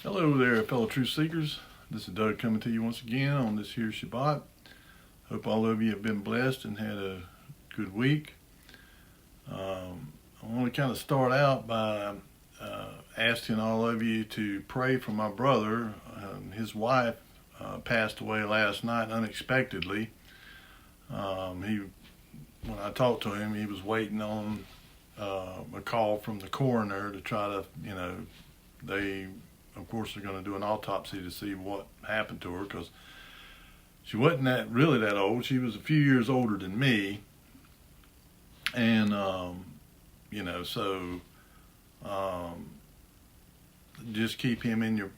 Hello there, fellow truth seekers. This is Doug coming to you once again on this here Shabbat. Hope all of you have been blessed and had a good week. I want to kind of start out by asking all of you to pray for my brother. His wife passed away last night unexpectedly. When I talked to him, he was waiting on a call from the coroner to try to, they of course are going to do an autopsy to see what happened to her, because she wasn't really that old. She was a few years older than me, and so just keep him in your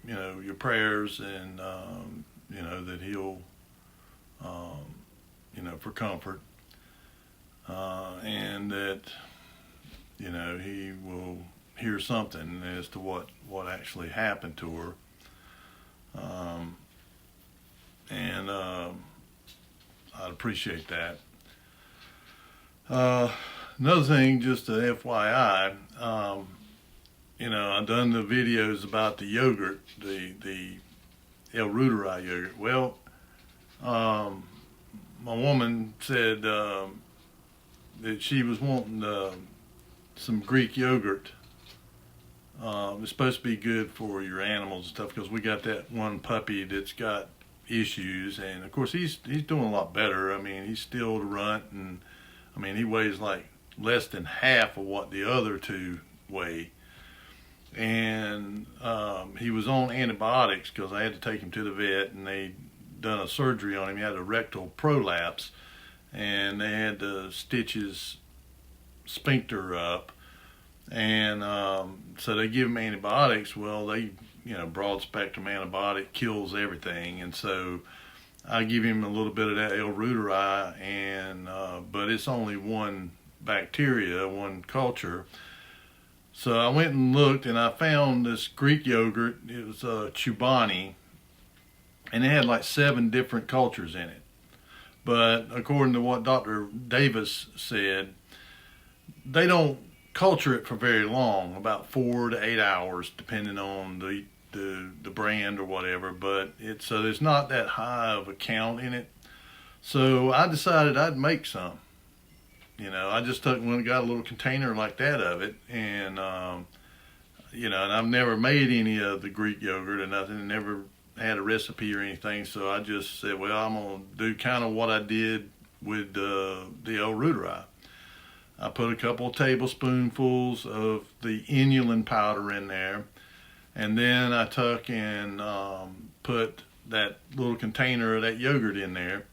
prayers, and that he'll for comfort, and that he will hear something as to what actually happened to her. And I'd appreciate that. Another thing, just a FYI, I've done the videos about the yogurt, the El Ruderai yogurt. Well, my woman said that she was wanting some Greek yogurt. It's supposed to be good for your animals and stuff, because we got that one puppy that's got issues, and of course he's doing a lot better. I mean, he's still the runt, and I mean he weighs like less than half of what the other two weigh, and he was on antibiotics because I had to take him to the vet, and they done a surgery on him. He had a rectal prolapse, and they had to stitch his sphincter up. And so they give him antibiotics. Well, broad spectrum antibiotic kills everything. And so I give him a little bit of that El Ruderai, and but it's only one bacteria, one culture. So I went and looked, and I found this Greek yogurt. It was Chobani, and it had like 7 different cultures in it. But according to what Dr. Davis said, they don't culture it for very long, about 4 to 8 hours, depending on the brand or whatever. But so there's not that high of a count in it. So I decided I'd make some. I just got a little container like that of it, and and I've never made any of the Greek yogurt or nothing, never had a recipe or anything. So I just said, well, I'm gonna do kind of what I did with the El Ruderai. I put a couple of tablespoonfuls of the inulin powder in there, and then I took and put that little container of that yogurt in there,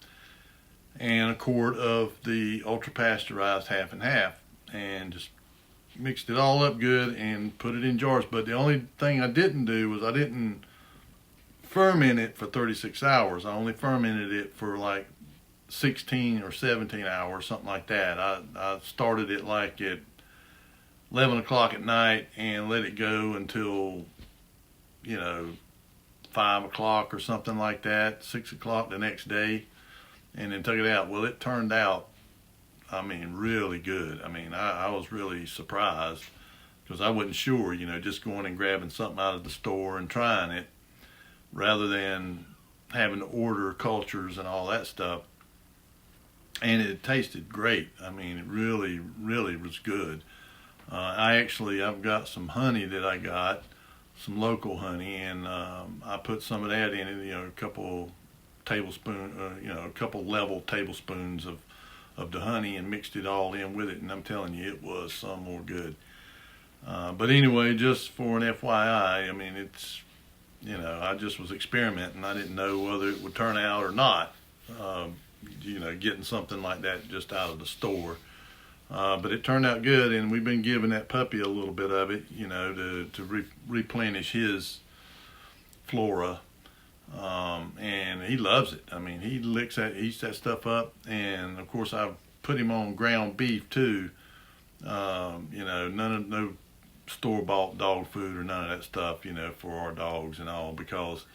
and a quart of the ultra pasteurized half and half, and just mixed it all up good and put it in jars. But the only thing I didn't do was I didn't ferment it for 36 hours. I only fermented it for like 16 or 17 hours, something like that. I started it like at 11 o'clock at night and let it go until 5 o'clock or something like that, 6 o'clock the next day, and then took it out. Well, it turned out, I mean, really good. I mean, I was really surprised, because I wasn't sure, just going and grabbing something out of the store and trying it rather than having to order cultures and all that stuff. And it tasted great. I mean, it really, really was good. I've got some honey that I got, some local honey, and I put some of that in it, a couple level tablespoons of the honey, and mixed it all in with it. And I'm telling you, it was some more good. But anyway, just for an FYI, I mean, it's, I just was experimenting. I didn't know whether it would turn out or not. Getting something like that just out of the store. But it turned out good, and we've been giving that puppy a little bit of it, to replenish his flora. And he loves it. I mean, he eats that stuff up. And of course, I've put him on ground beef too. No store-bought dog food or none of that stuff, for our dogs and all, because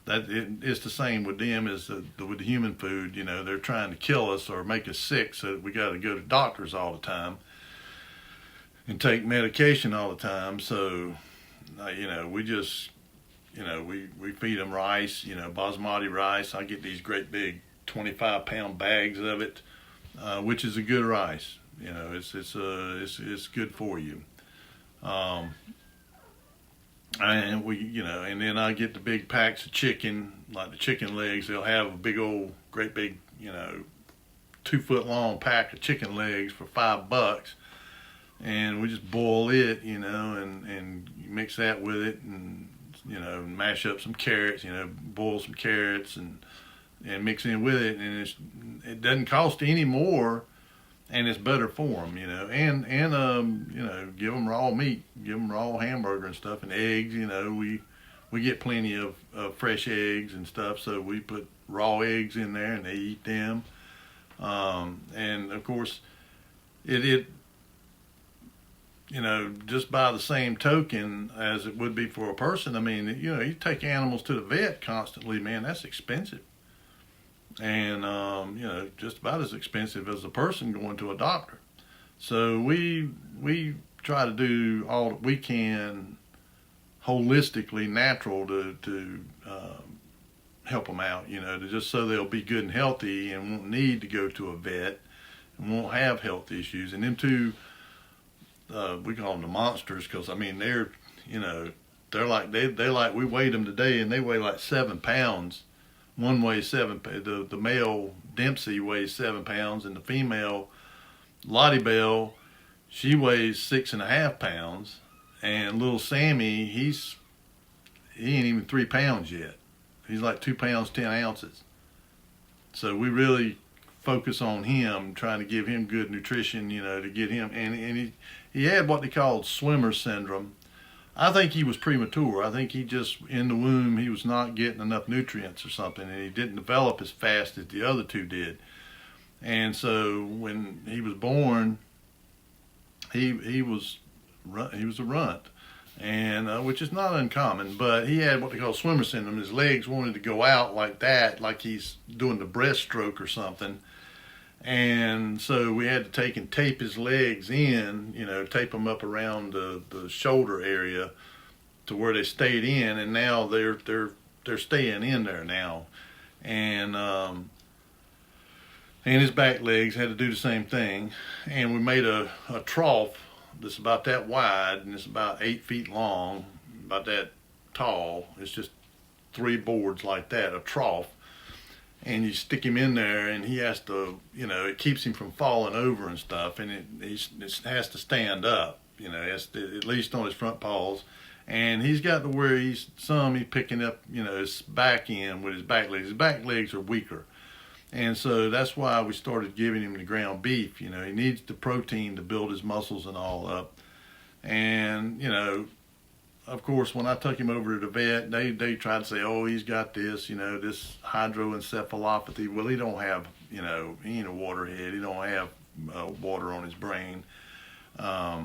it's the same with them as with the human food. They're trying to kill us or make us sick, so that we got to go to doctors all the time and take medication all the time. So we just we feed them rice, basmati rice. I get these great big 25-pound bags of it, which is a good rice. It's good for you. Um, and then I get the big packs of chicken, like the chicken legs. They'll have a great big, 2 foot long pack of chicken legs for $5, and we just boil it, and mix that with it, and mash up some carrots, boil some carrots and mix in with it, and it doesn't cost any more, and it's better for them, and give them raw meat, give them raw hamburger and stuff, and eggs. We get plenty of fresh eggs and stuff, so we put raw eggs in there and they eat them. And of course, it just by the same token as it would be for a person. I mean, you take animals to the vet constantly, man, that's expensive. And, just about as expensive as a person going to a doctor. So we try to do all that we can holistically natural to help them out, to just so they'll be good and healthy and won't need to go to a vet and won't have health issues. And them two, we call them the monsters, because I mean they're like we weighed them today, and they weigh like 7 pounds. One weighs 7. The male Dempsey weighs 7 pounds, and the female Lottie Bell, she weighs 6.5 pounds. And little Sammy, he ain't even 3 pounds yet. He's like 2 pounds 10 ounces. So we really focus on him, trying to give him good nutrition, to get him. And he had what they called swimmer syndrome. I think he was premature. I think he just, in the womb, he was not getting enough nutrients or something, and he didn't develop as fast as the other two did. And so when he was born, he was a runt, and which is not uncommon. But he had what they call swimmer syndrome. His legs wanted to go out like that, like he's doing the breaststroke or something. And so we had to take and tape his legs in, tape them up around the shoulder area to where they stayed in, and now they're staying in there now. And his back legs had to do the same thing. And we made a trough that's about that wide, and it's about 8 feet long, about that tall. It's just 3 boards like that, a trough. And you stick him in there, and he has to, it keeps him from falling over and stuff, and it has to stand up, has to, at least on his front paws. And he's got to where he's picking up, his back end with his back legs. His back legs are weaker. And so that's why we started giving him the ground beef. He needs the protein to build his muscles and all up. And, of course, when I took him over to the vet, they tried to say, oh, he's got this, this hydroencephalopathy. Well, he don't have, he ain't a waterhead. He don't have water on his brain. I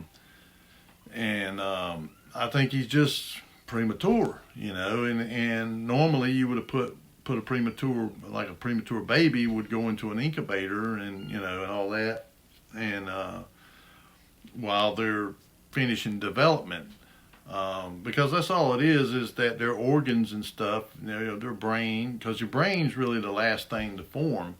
think he's just premature, and normally you would have put a premature baby would go into an incubator and, and all that. And while they're finishing development. Because that's all it is that their organs and stuff, their brain, because your brain's really the last thing to form.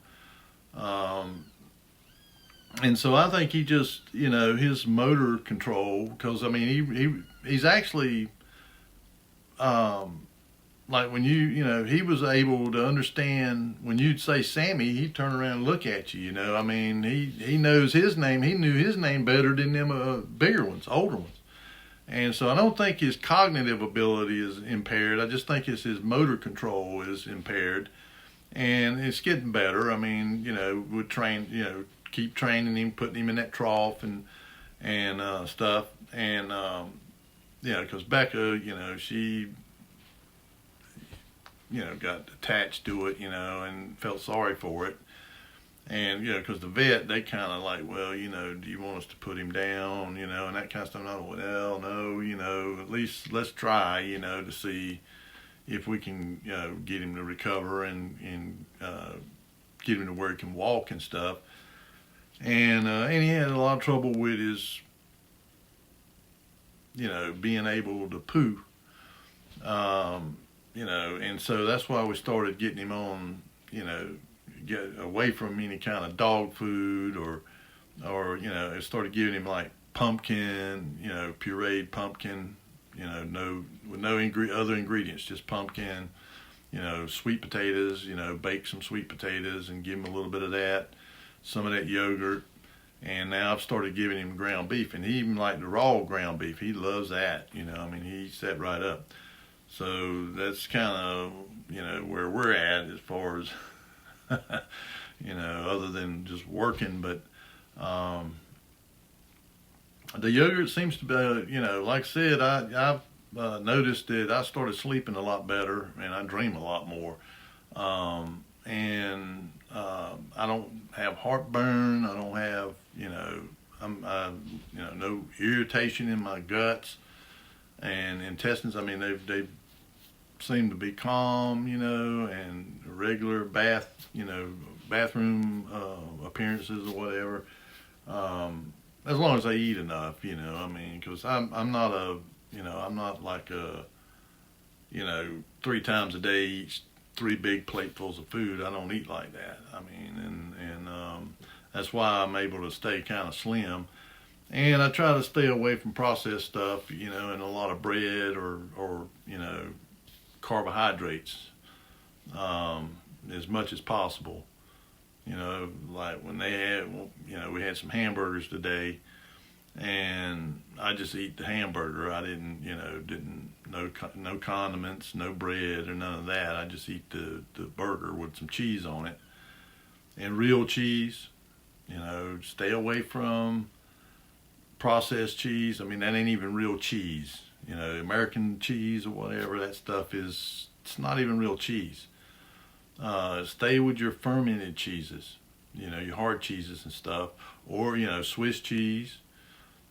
And so I think he just, his motor control, because I mean, he's actually, like when he was able to understand when you'd say Sammy, he'd turn around and look at you, I mean, he knows his name. He knew his name better than them bigger ones, older ones. And so I don't think his cognitive ability is impaired. I just think it's his motor control is impaired. And it's getting better. I mean, we'd train, keep training him, putting him in that trough and stuff. And, because Becca, she, got attached to it, and felt sorry for it. And, because the vet, they kind of like, well, do you want us to put him down, and that kind of stuff. And I thought, well, no, at least let's try, to see if we can, get him to recover and get him to where he can walk and stuff. And he had a lot of trouble with his, being able to poo. and so that's why we started getting him on, get away from any kind of dog food or it started giving him like pumpkin, pureed pumpkin, no with no other ingredients, just pumpkin, sweet potatoes, bake some sweet potatoes and give him a little bit of that, some of that yogurt. And now I've started giving him ground beef, and he even liked the raw ground beef. He loves that, he eats that right up. So that's kind of, where we're at as far as, other than just working. But the yogurt seems to be, like I said, I've noticed that I started sleeping a lot better and I dream a lot more. I don't have heartburn. I don't have, no irritation in my guts and intestines. I mean, they seem to be calm, and regular bathroom appearances or whatever. As long as I eat enough, because I'm not I'm not like a, 3 times a day eat 3 big platefuls of food. I don't eat like that. That's why I'm able to stay kind of slim. And I try to stay away from processed stuff, and a lot of bread or carbohydrates as much as possible. Like when they had, we had some hamburgers today, and I just eat the hamburger. I didn't, no condiments, no bread or none of that. I just eat the burger with some cheese on it, and real cheese. Stay away from processed cheese. I mean, that ain't even real cheese. American cheese or whatever, that stuff it's not even real cheese. Stay with your fermented cheeses, your hard cheeses and stuff, or, Swiss cheese,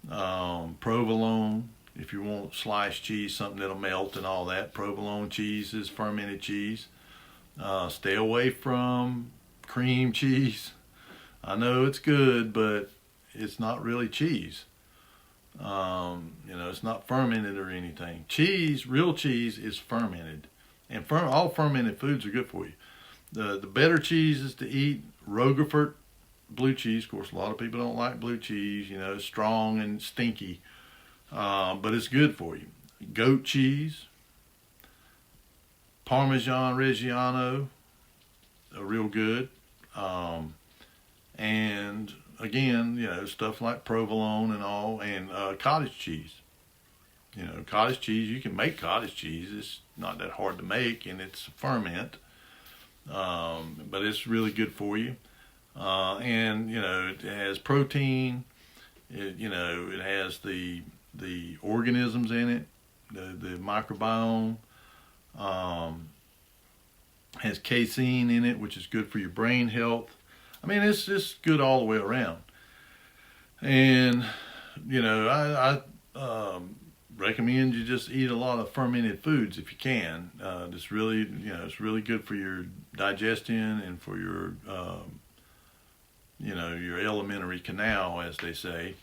provolone, if you want sliced cheese, something that'll melt and all that. Provolone cheese is fermented cheese. Stay away from cream cheese. I know it's good, but it's not really cheese. It's not fermented or anything. Cheese, real cheese, is fermented, and all fermented foods are good for you. The better cheeses to eat, Roquefort blue cheese. Of course, a lot of people don't like blue cheese. It's strong and stinky, but it's good for you. Goat cheese, Parmesan Reggiano, are real good. And again, stuff like provolone and all, and cottage cheese. Cottage cheese, you can make cottage cheese. It's not that hard to make, and it's ferment. But it's really good for you. And, it has protein. It has the organisms in it, the microbiome. Has casein in it, which is good for your brain health. I mean, it's just good all the way around. And, I recommend you just eat a lot of fermented foods if you can. It's really, it's really good for your digestion and for your, your alimentary canal, as they say.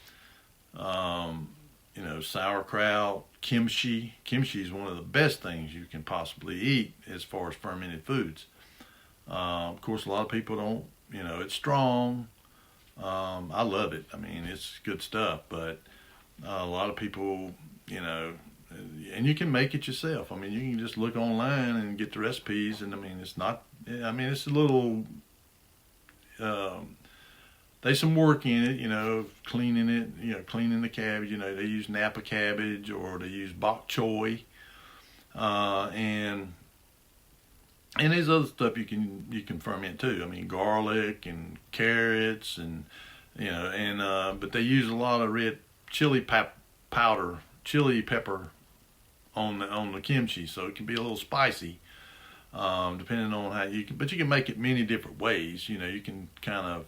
Sauerkraut, kimchi. Kimchi is one of the best things you can possibly eat as far as fermented foods. Of course, a lot of people don't, it's strong. I love it. I mean, it's good stuff, but a lot of people, and you can make it yourself. I mean, you can just look online and get the recipes, and it's not, it's a little, there's some work in it, cleaning it, cleaning the cabbage. They use Napa cabbage or they use bok choy, and there's other stuff you can ferment too. I mean, garlic and carrots and but they use a lot of red chili pepper on the kimchi, so it can be a little spicy, depending on how but you can make it many different ways. You can kind of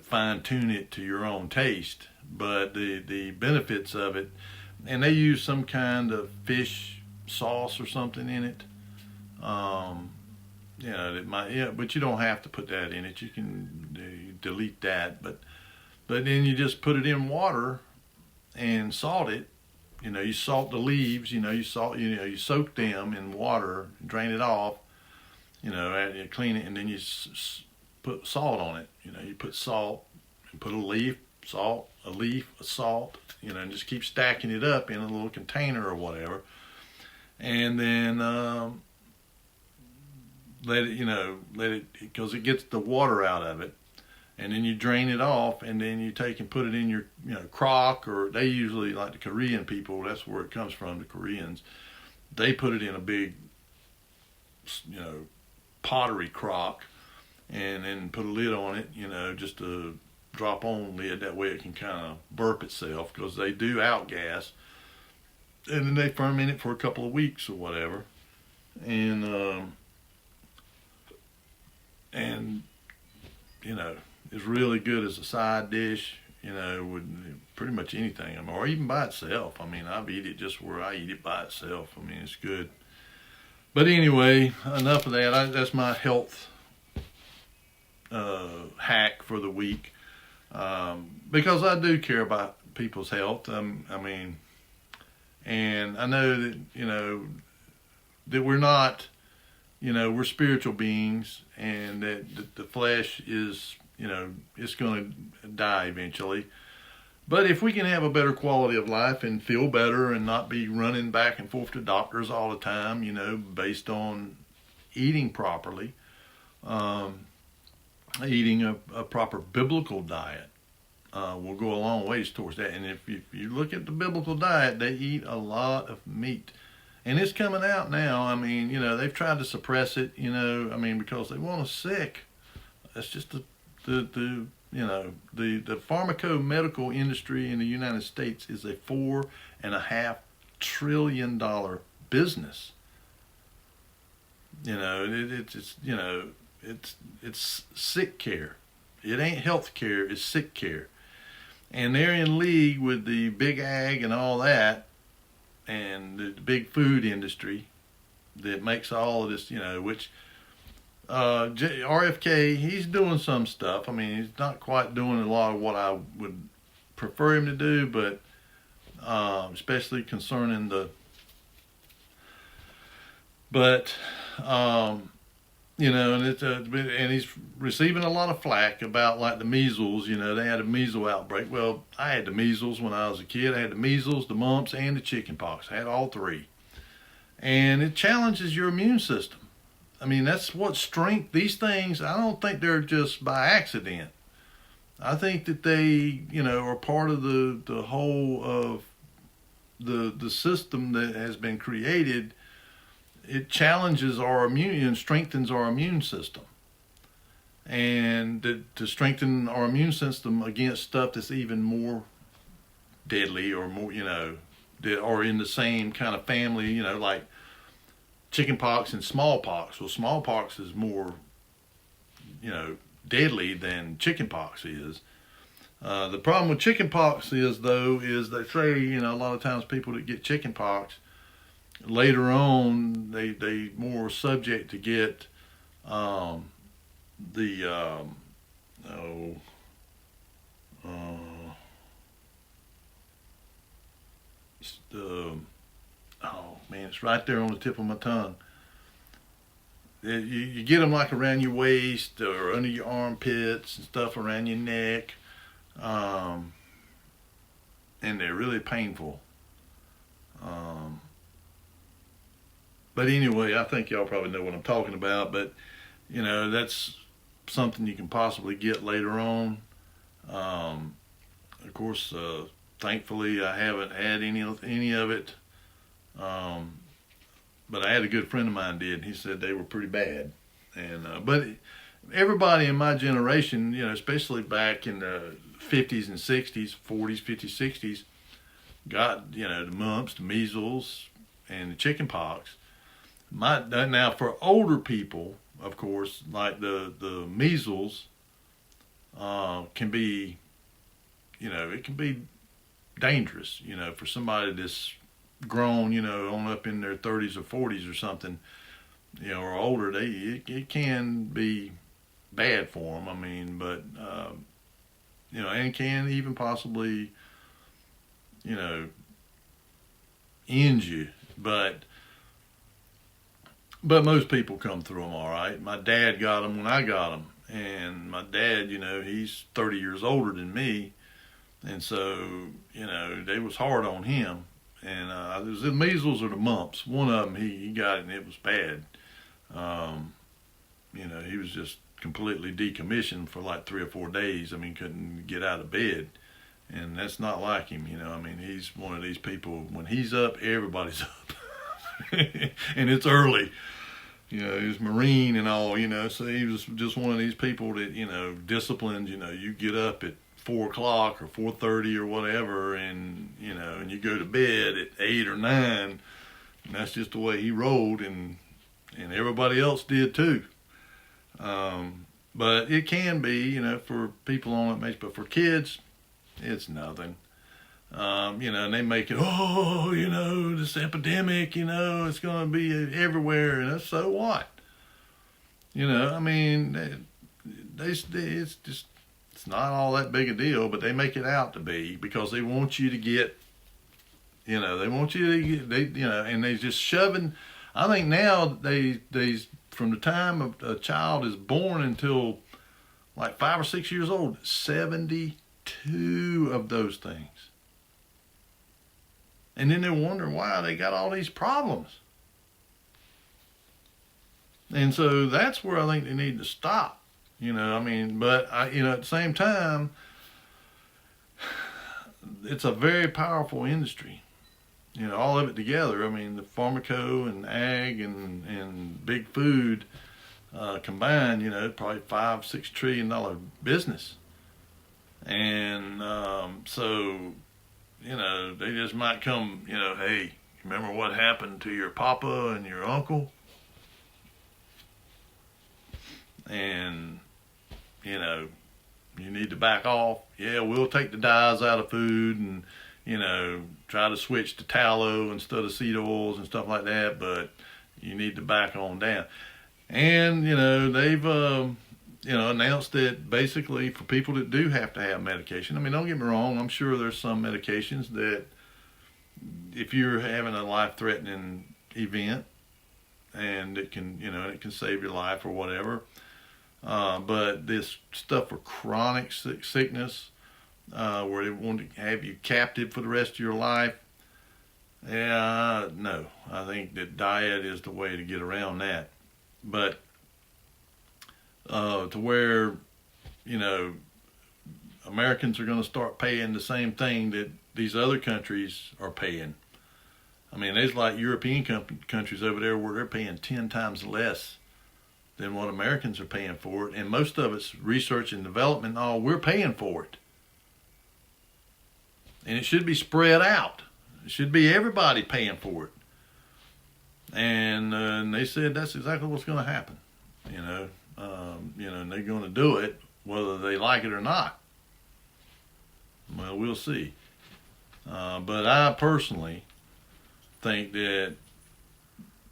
fine tune it to your own taste, but the benefits of it, and they use some kind of fish sauce or something in it. That might, but you don't have to put that in it. You can delete that, but then you just put it in water and salt it, you salt the leaves, you soak them in water, drain it off, you clean it, and then you put salt on it. You put salt and put a leaf, salt, a leaf, a salt, and just keep stacking it up in a little container or whatever. And then let it, because it gets the water out of it. And then you drain it off, and then you take and put it in your, crock, or they usually, like the Korean people, that's where it comes from, the Koreans. They put it in a big, pottery crock, and then put a lid on it, just a drop-on lid. That way it can kind of burp itself, because they do outgas. And then they ferment it for a couple of weeks or whatever. And it's really good as a side dish, with pretty much anything. Or even by itself. I've eaten it just where I eat it by itself. It's good. But anyway, enough of that. That's my health hack for the week. Because I do care about people's health. And I know that, that we're not, we're spiritual beings, and that the flesh is, it's going to die eventually. But if we can have a better quality of life and feel better and not be running back and forth to doctors all the time, based on eating properly, eating a proper biblical diet, will go a long ways towards that. And if you look at the biblical diet, they eat a lot of meat. And it's coming out now. They've tried to suppress it, because they want us sick. That's just the pharmaco-medical industry in the United States is a $4.5 trillion business. It's sick care. It ain't health care, it's sick care. And they're in league with the big ag and all that, and the big food industry that makes all of this, which RFK, he's doing some stuff. He's not quite doing a lot of what I would prefer him to do, but especially concerning and he's receiving a lot of flack about, like, the measles. They had a measles outbreak. Well, I had the measles when I was a kid. I had the measles, the mumps, and the chicken pox. I had all three. And it challenges your immune system. That's what strength, these things, I don't think they're just by accident. I think that they, are part of the whole of the system that has been created. It challenges our immune and strengthens our immune system. And to strengthen our immune system against stuff that's even more deadly, or more, that are in the same kind of family, like chickenpox and smallpox. Well, smallpox is more, deadly than chickenpox is. The problem with chickenpox is they say, a lot of times people that get chickenpox, later on, they more subject to get it's right there on the tip of my tongue. You get them like around your waist or under your armpits and stuff, around your neck, and they're really painful. But anyway, I think y'all probably know what I'm talking about, but that's something you can possibly get later on. Of course, thankfully I haven't had any of it. But I had a good friend of mine did, and he said they were pretty bad. And but everybody in my generation, especially back in the 50s and 60s, 40s, 50s, 60s, got, the mumps, the measles, and the chicken pox. Now for older people, of course, like the measles, can be, it can be dangerous, for somebody that's grown, on up in their 30s or 40s or something, or older. It can be bad for them. But and can even possibly, ends you. But most people come through them all right. My dad got them when I got them. And my dad, he's 30 years older than me. And so, they was hard on him. And it was the measles or the mumps. One of them, he got it and it was bad. He was just completely decommissioned for like 3 or 4 days. I mean, couldn't get out of bed. And that's not like him, he's one of these people, when he's up, everybody's up. And it's early. He's Marine and all, so he was just one of these people that, disciplined, you get up at 4 o'clock or 4:30 or whatever, and, and you go to bed at 8 or 9, and that's just the way he rolled, and everybody else did too. But it can be, for people on that age, but for kids, it's nothing. And they make it, this epidemic, it's going to be everywhere, and so what? It's not all that big a deal, but they make it out to be because they want you to get, and they just shoving. I think now they from the time a child is born until like 5 or 6 years old, 72 of those things. And then they wonder why they got all these problems. And so that's where I think they need to stop. But at the same time, it's a very powerful industry. All of it together. The pharmaco and ag and big food combined, probably $5-6 trillion business. And so, they just might come, hey, remember what happened to your papa and your uncle? And, you need to back off. Yeah, we'll take the dyes out of food and, try to switch to tallow instead of seed oils and stuff like that, but you need to back on down. And, they've, announced that basically for people that do have to have medication, don't get me wrong, I'm sure there's some medications that if you're having a life-threatening event and it can, it can save your life or whatever, but this stuff for chronic sickness, where they want to have you captive for the rest of your life, no, I think that diet is the way to get around that. But to where, Americans are going to start paying the same thing that these other countries are paying. There's like European countries over there where they're paying 10 times less than what Americans are paying for it. And most of it's research and development and all, we're paying for it. And it should be spread out. It should be everybody paying for it. And they said that's exactly what's going to happen. And they're going to do it whether they like it or not. Well, we'll see. But I personally think that,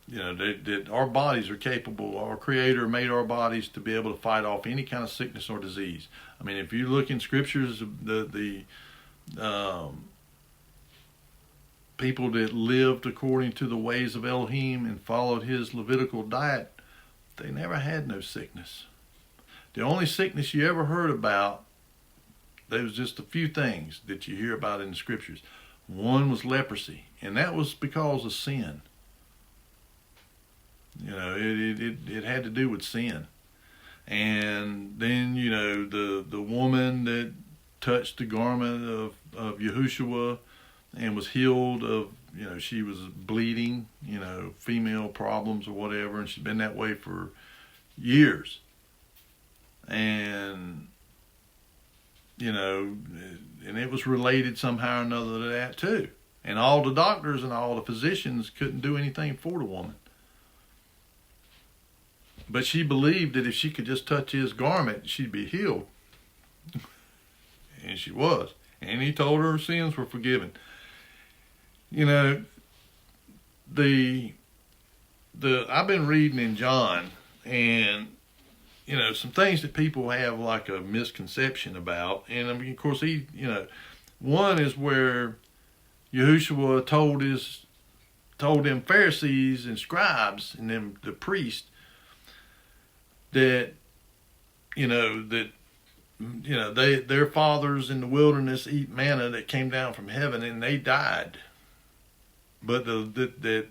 that our bodies are capable, our Creator made our bodies to be able to fight off any kind of sickness or disease. If you look in scriptures, the people that lived according to the ways of Elohim and followed his Levitical diet, they never had no sickness. The only sickness you ever heard about, there was just a few things that you hear about in the scriptures. One was leprosy, and that was because of sin. It had to do with sin. And then, the woman that touched the garment of Yahushua and was healed of, she was bleeding, female problems or whatever, and she'd been that way for years. And, and it was related somehow or another to that too. And all the doctors and all the physicians couldn't do anything for the woman. But she believed that if she could just touch his garment, she'd be healed. And she was. And he told her sins were forgiven. I've been reading in John, and some things that people have like a misconception about. And of course one is where Yahushua told his told them Pharisees and scribes and them the priests that their fathers in the wilderness eat manna that came down from heaven and they died. But the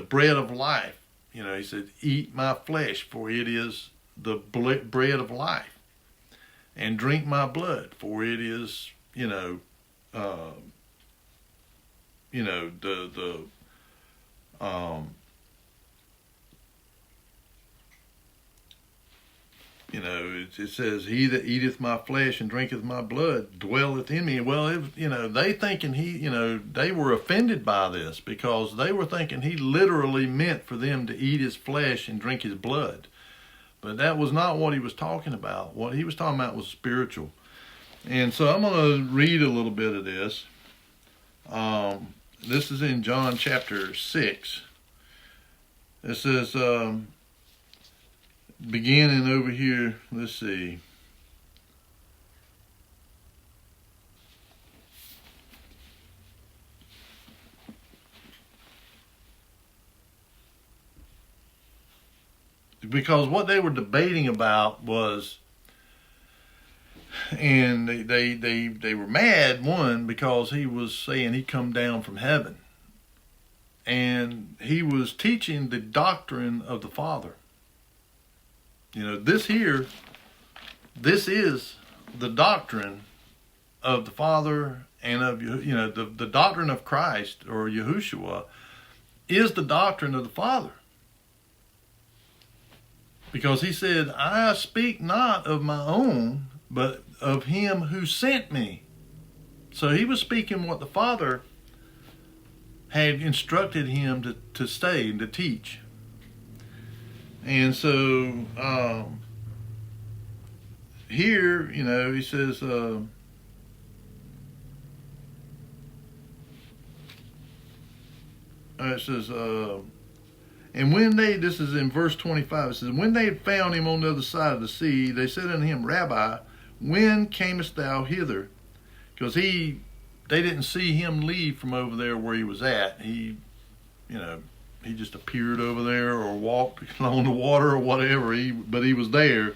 bread of life, he said, eat my flesh, for it is the bread of life, and drink my blood, for it is, it says, he that eateth my flesh and drinketh my blood dwelleth in me. Well, they thinking they were offended by this because they were thinking he literally meant for them to eat his flesh and drink his blood. But that was not what he was talking about. What he was talking about was spiritual. And so I'm going to read a little bit of this. This is in John chapter 6. It says, beginning over here, let's see. Because what they were debating about was, and they were mad, one, because he was saying he come down from heaven. And he was teaching the doctrine of the Father. This is the doctrine of the Father and of, the doctrine of Christ or Yahushua is the doctrine of the Father. Because he said, I speak not of my own, but of him who sent me. So he was speaking what the Father had instructed him to say and to teach. And so here, he says, it says, and when this is in verse 25, it says, when they had found him on the other side of the sea, they said unto him, Rabbi, when camest thou hither? Because they didn't see him leave from over there where he was at. He just appeared over there or walked on the water or whatever. But he was there.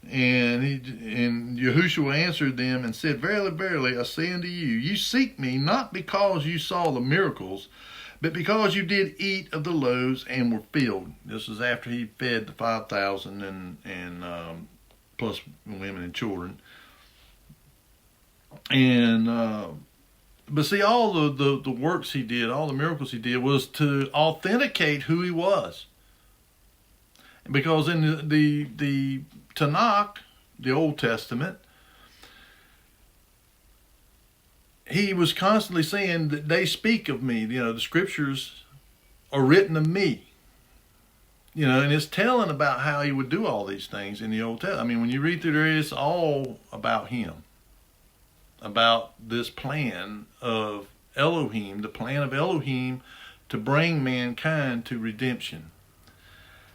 And Yahushua answered them and said, Verily, verily, I say unto you, you seek me not because you saw the miracles, but because you did eat of the loaves and were filled. This is after he fed the 5,000 and plus women and children. And but see, all the works he did, all the miracles he did, was to authenticate who he was. Because in the Tanakh, the Old Testament, he was constantly saying that they speak of me. The scriptures are written of me. And it's telling about how he would do all these things in the Old Testament. I mean, when you read through there, it's all about him. About this plan of Elohim, the plan of Elohim to bring mankind to redemption.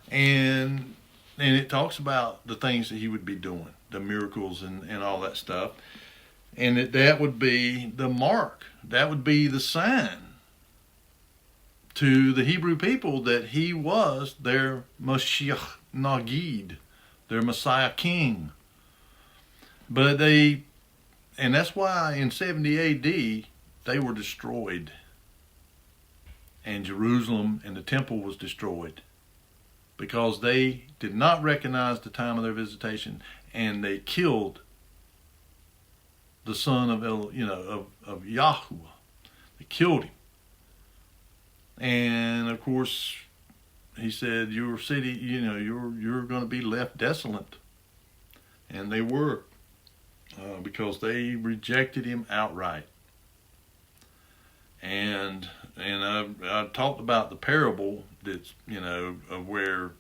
And it talks about the things that he would be doing, the miracles and all that stuff. And that would be the mark. That would be the sign to the Hebrew people that he was their Mashiach Nagid, their Messiah King. And that's why in 70 AD, they were destroyed. And Jerusalem and the temple was destroyed. Because they did not recognize the time of their visitation. And they killed the son of Yahuwah. They killed him. And of course, he said, your city, you're going to be left desolate. And they were. Because they rejected him outright. And I talked about the parable that's, of where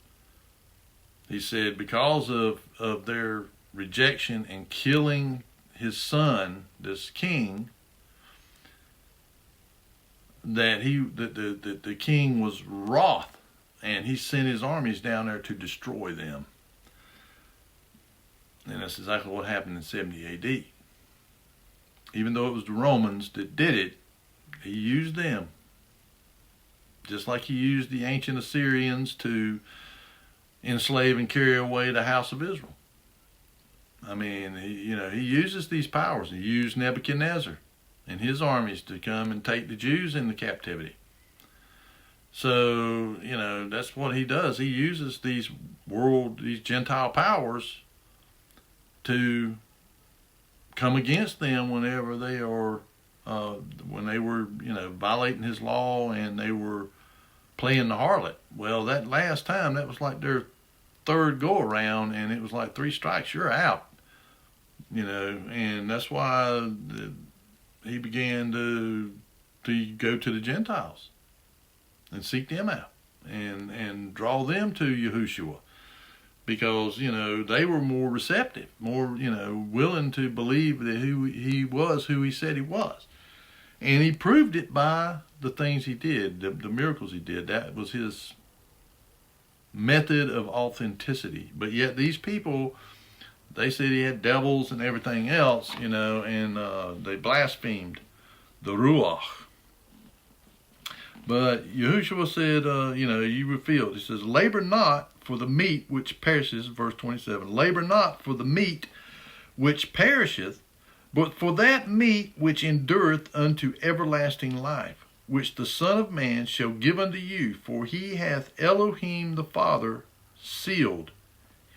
he said because of their rejection and killing his son, this king, that the king was wroth and he sent his armies down there to destroy them. And that's exactly what happened in 70 AD. Even though it was the Romans that did it, he used them just like he used the ancient Assyrians to enslave and carry away the house of Israel. I mean, he uses these powers. He used Nebuchadnezzar and his armies to come and take the Jews into captivity. So, that's what he does. He uses these Gentile powers to come against them whenever they are, when they were, violating his law and they were playing the harlot. Well, that last time, that was like their third go around, and it was like 3 strikes, you're out. And that's why he began to go to the Gentiles and seek them out and draw them to Yahushua, because they were more receptive, more willing to believe that who he said he was. And he proved it by the things he did, the miracles he did. That was his method of authenticity. But yet these people, they said he had devils and everything else, and they blasphemed the Ruach. But Yahushua said, you revealed. He says, labor not for the meat which perishes, verse 27. Labor not for the meat which perisheth, but for that meat which endureth unto everlasting life, which the Son of Man shall give unto you. For he hath Elohim the Father sealed.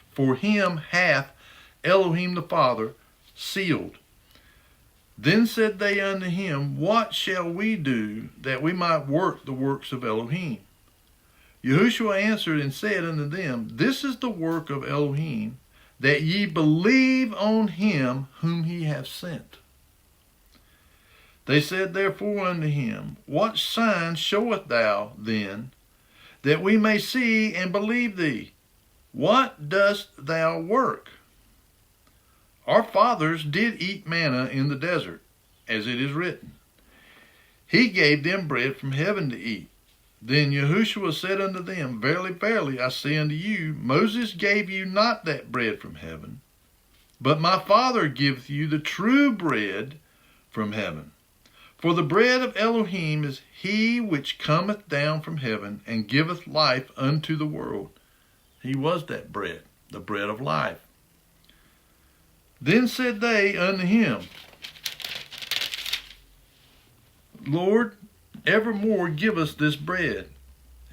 For him hath Elohim the Father sealed. Then said they unto him, what shall we do that we might work the works of Elohim? Yahushua answered and said unto them, this is the work of Elohim, that ye believe on him whom he hath sent. They said therefore unto him, what sign showeth thou then, that we may see and believe thee? What dost thou work? Our fathers did eat manna in the desert, as it is written. He gave them bread from heaven to eat. Then Yahushua said unto them, verily, verily, I say unto you, Moses gave you not that bread from heaven, but my Father giveth you the true bread from heaven. For the bread of Elohim is he which cometh down from heaven, and giveth life unto the world. He was that bread, the bread of life. Then said they unto him, Lord, evermore give us this bread.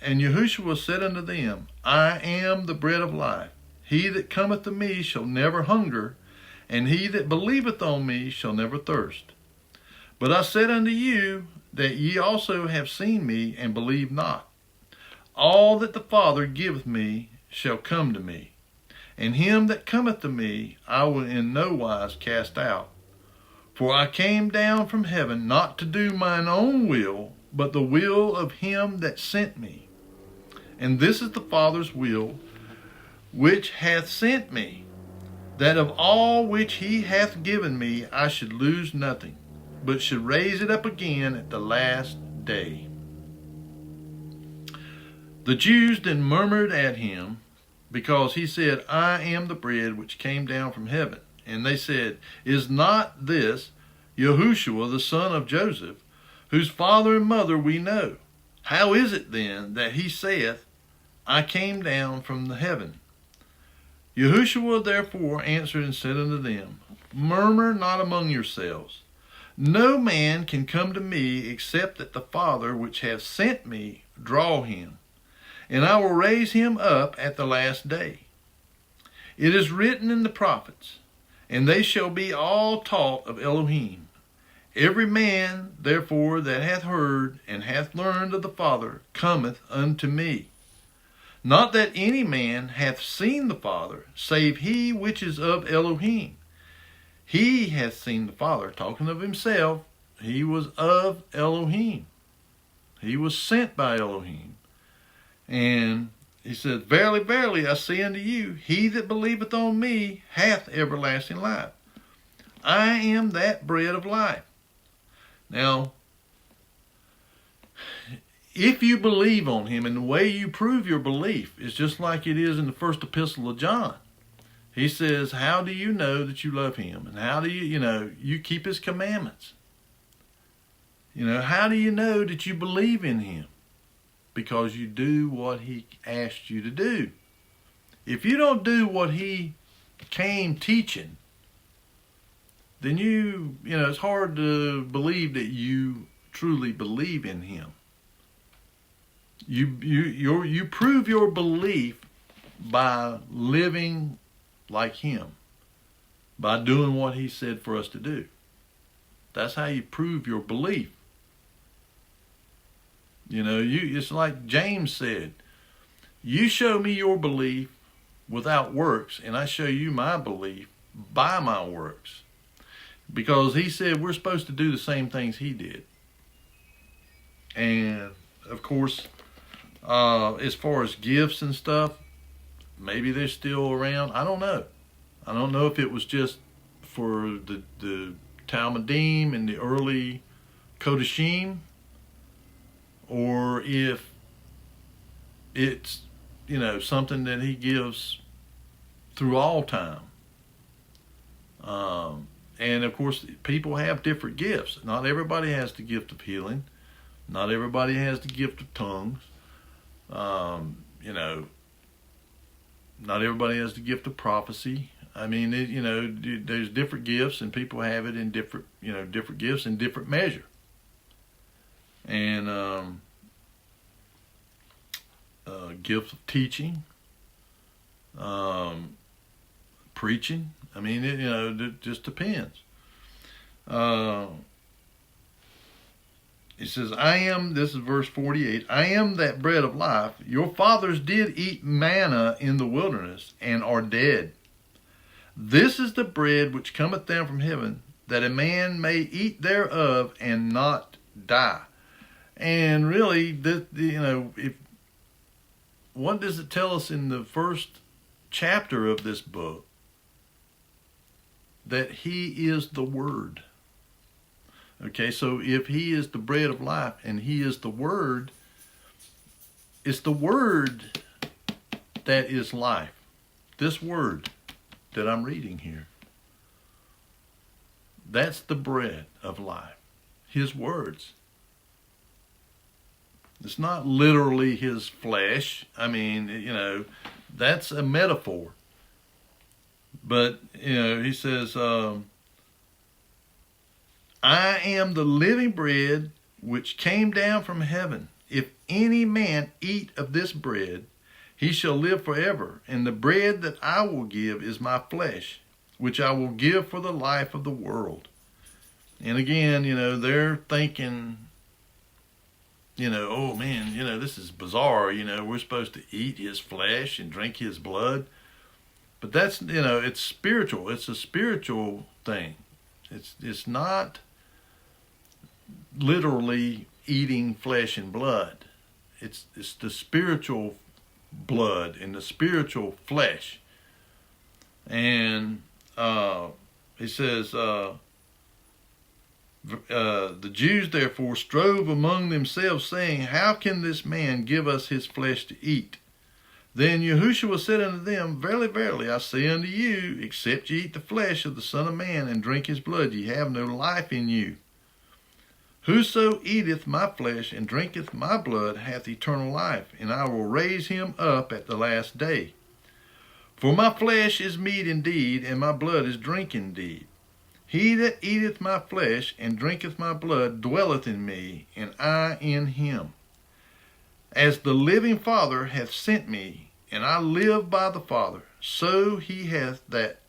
And Yahushua said unto them, I am the bread of life. He that cometh to me shall never hunger, and he that believeth on me shall never thirst. But I said unto you that ye also have seen me, and believe not. All that the Father giveth me shall come to me, and him that cometh to me I will in no wise cast out. For I came down from heaven not to do mine own will, but the will of him that sent me. And this is the Father's will which hath sent me, that of all which he hath given me I should lose nothing, but should raise it up again at the last day. The Jews then murmured at him, because he said, I am the bread which came down from heaven. And they said, is not this Yahushua the son of Joseph, whose father and mother we know? How is it then that he saith, I came down from the heaven? Yahushua therefore answered and said unto them, murmur not among yourselves. No man can come to me except that the Father which hath sent me draw him, and I will raise him up at the last day. It is written in the prophets, and they shall be all taught of Elohim. Every man, therefore, that hath heard and hath learned of the Father cometh unto me. Not that any man hath seen the Father, save he which is of Elohim. He hath seen the Father. Talking of himself, he was of Elohim. He was sent by Elohim. And he said, verily, verily, I say unto you, he that believeth on me hath everlasting life. I am that bread of life. Now, if you believe on him, and the way you prove your belief is just like it is in the first epistle of John. He says, how do you know that you love him? And how do you keep his commandments? How do you know that you believe in him? because you do what he asked you to do. If you don't do what he came teaching, then it's hard to believe that you truly believe in him. You prove your belief by living like him, by doing what he said for us to do. That's how you prove your belief. It's like James said, you show me your belief without works, and I show you my belief by my works. Because he said we're supposed to do the same things he did. And, of course, as far as gifts and stuff, maybe they're still around. I don't know. I don't know if it was just for the Talmudim and the early Kodashim, or if it's, something that he gives through all time. And of course, people have different gifts. Not everybody has the gift of healing. Not everybody has the gift of tongues. Not everybody has the gift of prophecy. I mean, there's different gifts, and people have it in different gifts in different measure. And gift of teaching, preaching. I mean, it just depends. It says, this is verse 48, I am that bread of life. Your fathers did eat manna in the wilderness and are dead. This is the bread which cometh down from heaven, that a man may eat thereof and not die. And really, what does it tell us in the first chapter of this book? That he is the Word. Okay, so if he is the bread of life and he is the Word, it's the Word that is life. This Word that I'm reading here. That's the bread of life. His words. It's not literally his flesh. I mean, that's a metaphor. But, he says, I am the living bread which came down from heaven. If any man eat of this bread, he shall live forever. And the bread that I will give is my flesh, which I will give for the life of the world. And again, they're thinking, oh man, this is bizarre. We're supposed to eat his flesh and drink his blood. But that's, it's spiritual. It's a spiritual thing. It's not literally eating flesh and blood. It's the spiritual blood and the spiritual flesh. And he says, the Jews therefore strove among themselves, saying, how can this man give us his flesh to eat? Then Yahushua said unto them, verily, verily, I say unto you, except ye eat the flesh of the Son of Man and drink his blood, ye have no life in you. Whoso eateth my flesh and drinketh my blood hath eternal life, and I will raise him up at the last day. For my flesh is meat indeed, and my blood is drink indeed. He that eateth my flesh and drinketh my blood dwelleth in me, and I in him. As the living Father hath sent me, and I live by the Father, so he hath that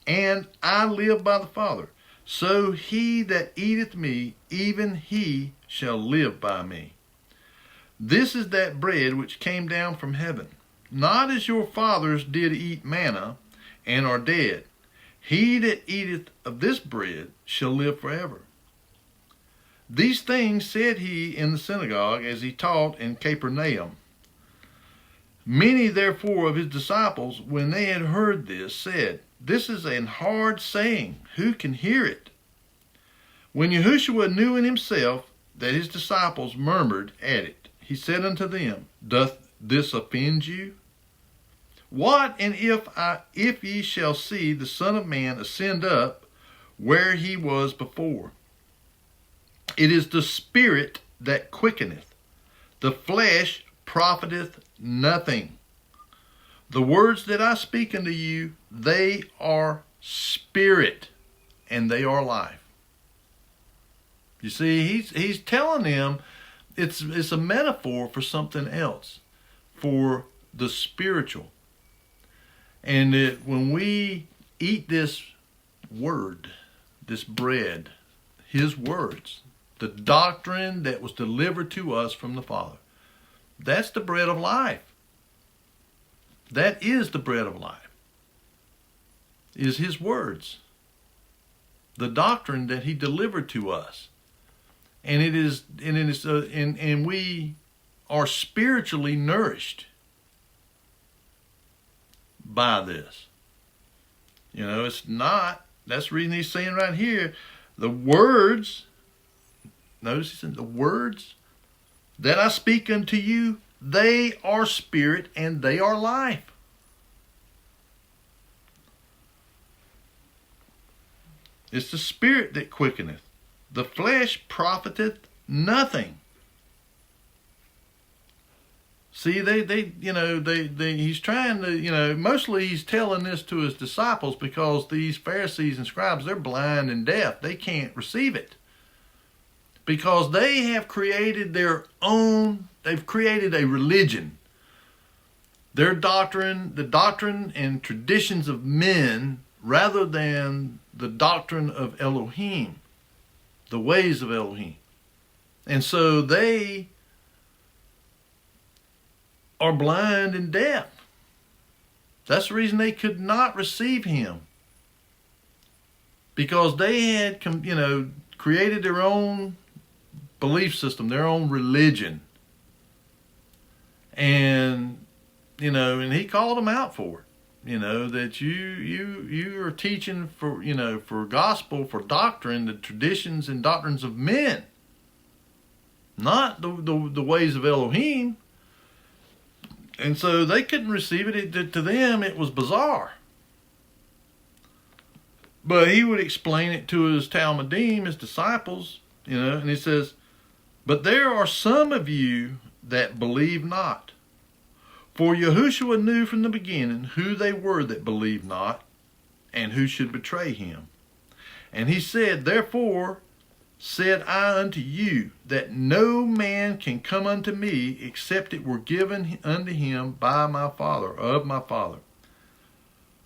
and I live by the Father. So he that eateth me, even he shall live by me. This is that bread which came down from heaven, not as your fathers did eat manna, and are dead. He that eateth of this bread shall live forever. These things said he in the synagogue as he taught in Capernaum. Many therefore of his disciples, when they had heard this, said, this is an hard saying. Who can hear it? When Yahushua knew in himself that his disciples murmured at it, he said unto them, doth this offend you? What and if ye shall see the Son of Man ascend up where he was before? It is the Spirit that quickeneth. The flesh profiteth nothing. The words that I speak unto you, they are spirit, and they are life. You see, he's telling them it's a metaphor for something else, for the spiritual. And that when we eat this word, this bread, his words, the doctrine that was delivered to us from the Father, that's the bread of life. That is the bread of life, is his words, the doctrine that he delivered to us. And we are spiritually nourished by this. It's not, that's the reason he's saying right here, the words, notice he said, the words that I speak unto you, they are spirit and they are life. It's the Spirit that quickeneth. The flesh profiteth nothing. See, he's trying to, mostly he's telling this to his disciples because these Pharisees and scribes, they're blind and deaf. They can't receive it. Because they have created their own, they've created a religion. Their doctrine, the doctrine and traditions of men, rather than the doctrine of Elohim, the ways of Elohim. And so they are blind and deaf. That's the reason they could not receive him. Because they had, created their own belief system, their own religion. And, and he called them out for it. That you are teaching for gospel, for doctrine, the traditions and doctrines of men. Not the ways of Elohim. And so they couldn't receive it. To them, it was bizarre. But he would explain it to his Talmudim, his disciples, and he says, but there are some of you that believe not. For Yahushua knew from the beginning who they were that believed not, and who should betray him. And he said, therefore said I unto you, that no man can come unto me, except it were given unto him by my Father, of my Father.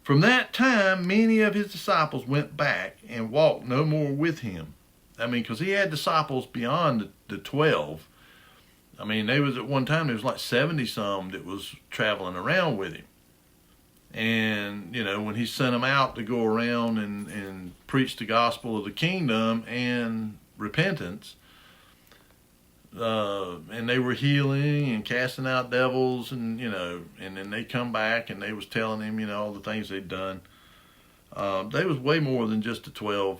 From that time, many of his disciples went back and walked no more with him. Because he had disciples beyond the 12. There was at one time, there was like 70 some that was traveling around with him. And, when he sent them out to go around and preach the gospel of the kingdom and repentance, and they were healing and casting out devils, and, and then they come back and they was telling him, all the things they'd done. They was way more than just the 12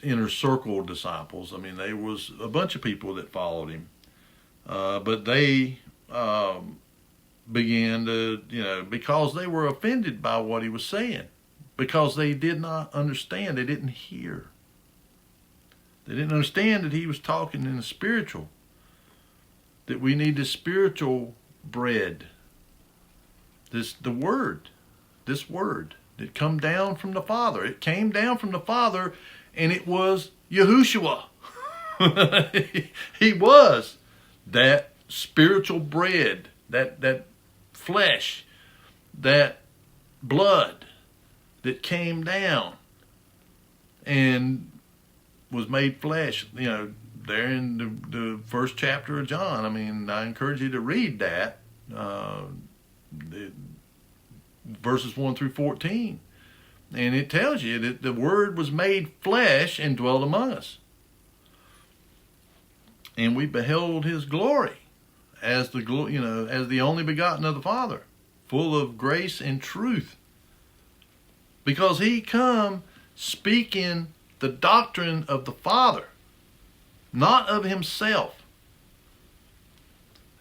inner circle disciples. There was a bunch of people that followed him. But they began to, because they were offended by what he was saying, because they did not understand, they didn't hear. They didn't understand that he was talking in the spiritual, that we need the spiritual bread, this word that come down from the Father. It came down from the Father, and it was Yahushua. He was that spiritual bread, that flesh, that blood that came down and was made flesh. There in the first chapter of John. I encourage you to read that, verses 1 through 14. And it tells you that the Word was made flesh and dwelt among us. And we beheld his glory as the only begotten of the Father, full of grace and truth. Because he come speaking the doctrine of the Father, not of himself.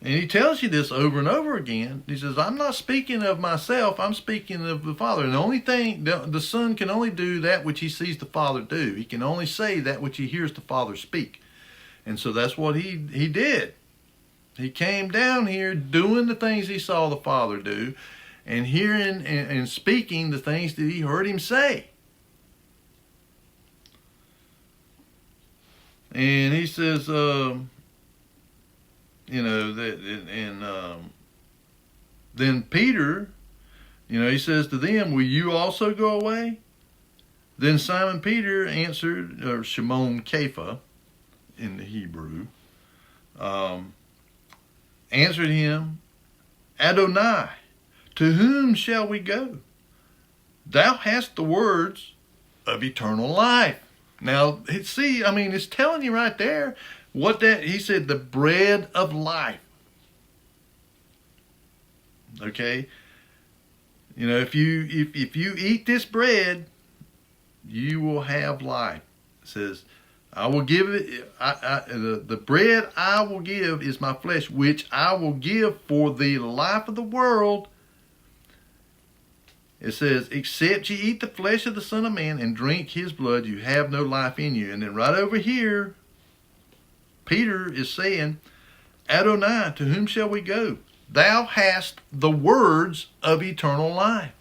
And he tells you this over and over again. He says, I'm not speaking of myself, I'm speaking of the Father. And the only thing, the Son can only do that which he sees the Father do. He can only say that which he hears the Father speak. And so that's what he did. He came down here doing the things he saw the Father do, and hearing and speaking the things that he heard him say. And he says, then Peter, he says to them, will you also go away? Then Simon Peter answered, or Shimon Kepha in the Hebrew, answered him, Adonai, to whom shall we go? Thou hast the words of eternal life. Now, see, it's telling you right there what that, he said, the bread of life. Okay? If you eat this bread, you will have life. It says, I will give it, the bread I will give is my flesh, which I will give for the life of the world. It says, except ye eat the flesh of the Son of Man and drink his blood, you have no life in you. And then right over here, Peter is saying, Adonai, to whom shall we go? Thou hast the words of eternal life.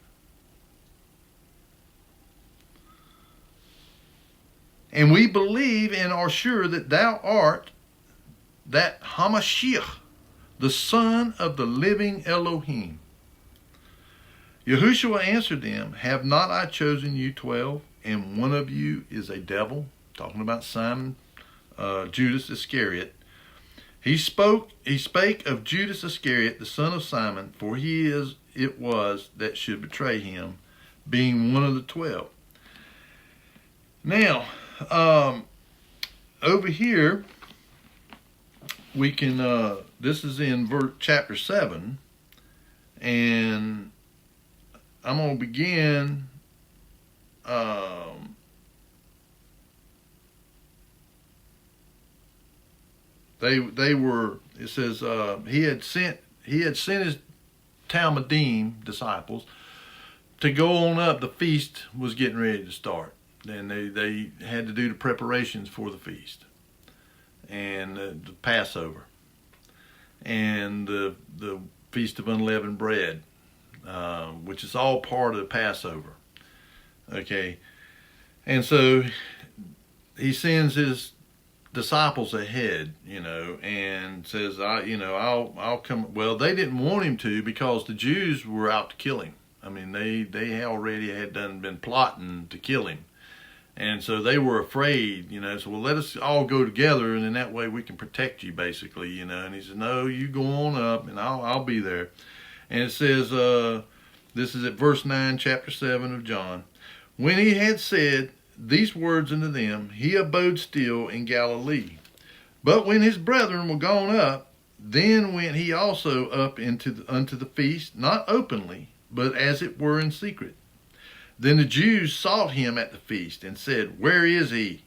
And we believe and are sure that thou art that Hamashiach, the Son of the living Elohim. Yahushua answered them, have not I chosen you 12, and one of you is a devil? Talking about Simon, Judas Iscariot. He spake of Judas Iscariot, the son of Simon, for it was that should betray him, being one of the 12. Now, over here, we can, this is in chapter 7, and I'm going to begin, they were, it says, he had sent his Talmudim disciples to go on up. The feast was getting ready to start. And they had to do the preparations for the feast and the Passover and the Feast of Unleavened Bread, which is all part of the Passover. Okay, and so he sends his disciples ahead, and says, I'll come. Well, they didn't want him to because the Jews were out to kill him. They already had been plotting to kill him. And so they were afraid, so let us all go together, and in that way we can protect you, basically, And he said, no, you go on up, and I'll be there. And it says, this is at verse 9, chapter 7 of John. When he had said these words unto them, he abode still in Galilee. But when his brethren were gone up, then went he also up unto the feast, not openly, but as it were in secret. Then the Jews sought him at the feast and said, where is he?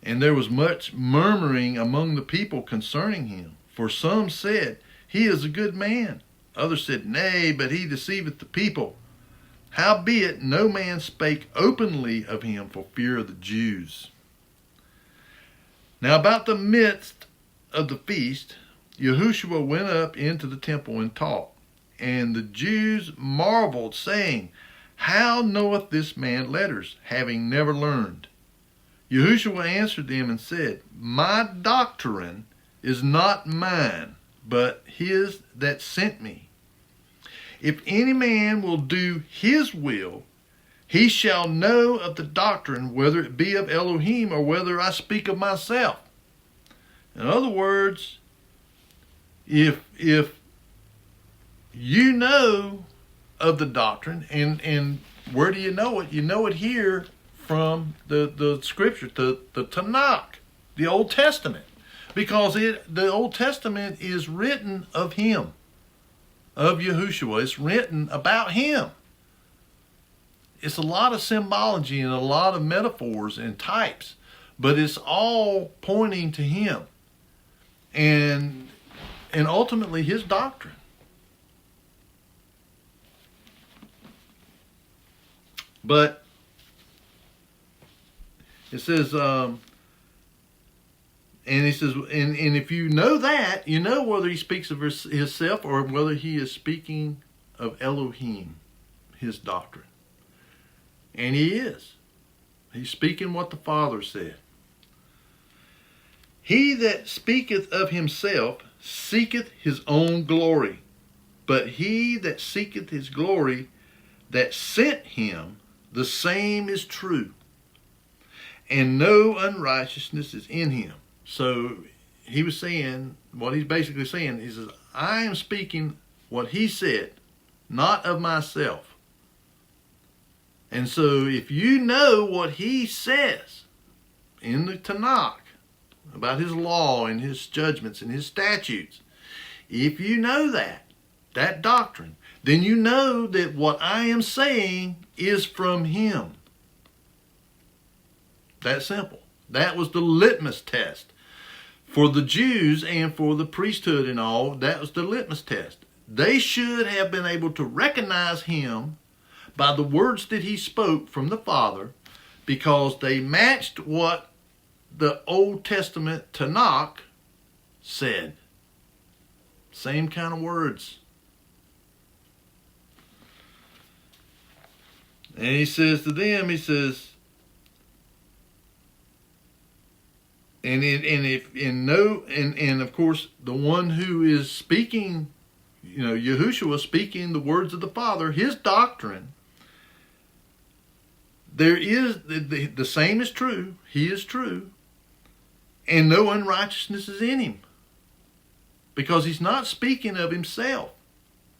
And there was much murmuring among the people concerning him. For some said, he is a good man. Others said, nay, but he deceiveth the people. Howbeit no man spake openly of him for fear of the Jews. Now about the midst of the feast, Yahushua went up into the temple and taught. And the Jews marveled, saying, how knoweth this man letters, having never learned? Yahushua answered them and said, my doctrine is not mine, but his that sent me. If any man will do his will, he shall know of the doctrine, whether it be of Elohim or whether I speak of myself. In other words, if you know of the doctrine, and where do you know it? You know it here from the scripture, the Tanakh, the Old Testament, because the Old Testament is written of him, of Yahushua. It's written about him. It's a lot of symbology and a lot of metaphors and types, but it's all pointing to him. And and ultimately his doctrine. But it says, and he says, and if you know that, you know whether he speaks of himself or whether he is speaking of Elohim, his doctrine. And he is. He's speaking what the Father said. He that speaketh of himself seeketh his own glory, but he that seeketh his glory that sent him, the same is true, and no unrighteousness is in him. So he was saying, what he's basically saying, he says, I am speaking what he said, not of myself. And so if you know what he says in the Tanakh about his law and his judgments and his statutes, if you know that doctrine, then you know that what I am saying is from him. That simple. That was the litmus test. For the Jews and for the priesthood and all, that was the litmus test. They should have been able to recognize him by the words that he spoke from the Father, because they matched what the Old Testament Tanakh said. Same kind of words. And he says to them, he says, and of course the one who is speaking, Yahushua speaking the words of the Father, his doctrine, there is the same is true. He is true, and no unrighteousness is in him, because he's not speaking of himself.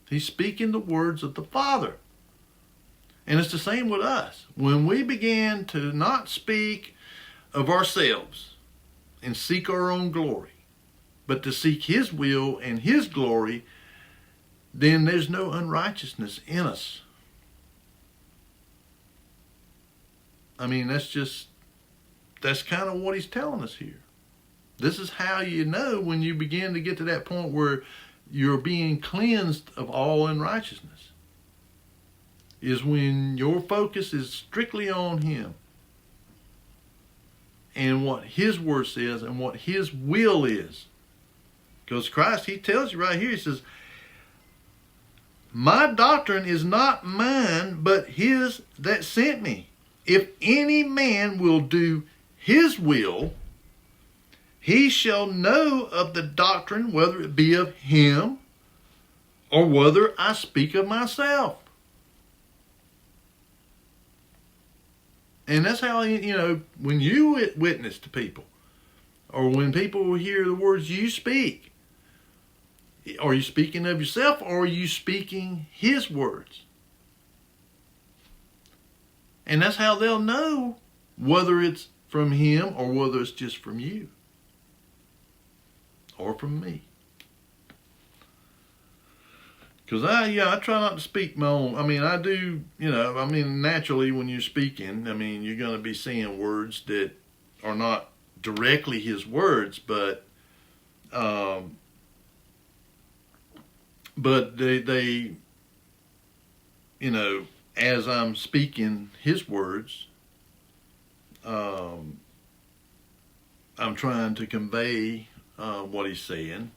He's speaking the words of the Father. And it's the same with us. When we begin to not speak of ourselves and seek our own glory, but to seek his will and his glory, then there's no unrighteousness in us. I mean, that's kind of what he's telling us here. This is how you know when you begin to get to that point where you're being cleansed of all unrighteousness, is when your focus is strictly on him and what his word says and what his will is. Because Christ, he tells you right here, he says, my doctrine is not mine, but his that sent me. If any man will do his will, he shall know of the doctrine, whether it be of him or whether I speak of myself. And that's how, when you witness to people, or when people hear the words you speak, are you speaking of yourself, or are you speaking his words? And that's how they'll know whether it's from him or whether it's just from you or from me. Because I try not to speak my own. I mean, I do, naturally when you're speaking, you're going to be saying words that are not directly his words, but they as I'm speaking his words, I'm trying to convey what he's saying.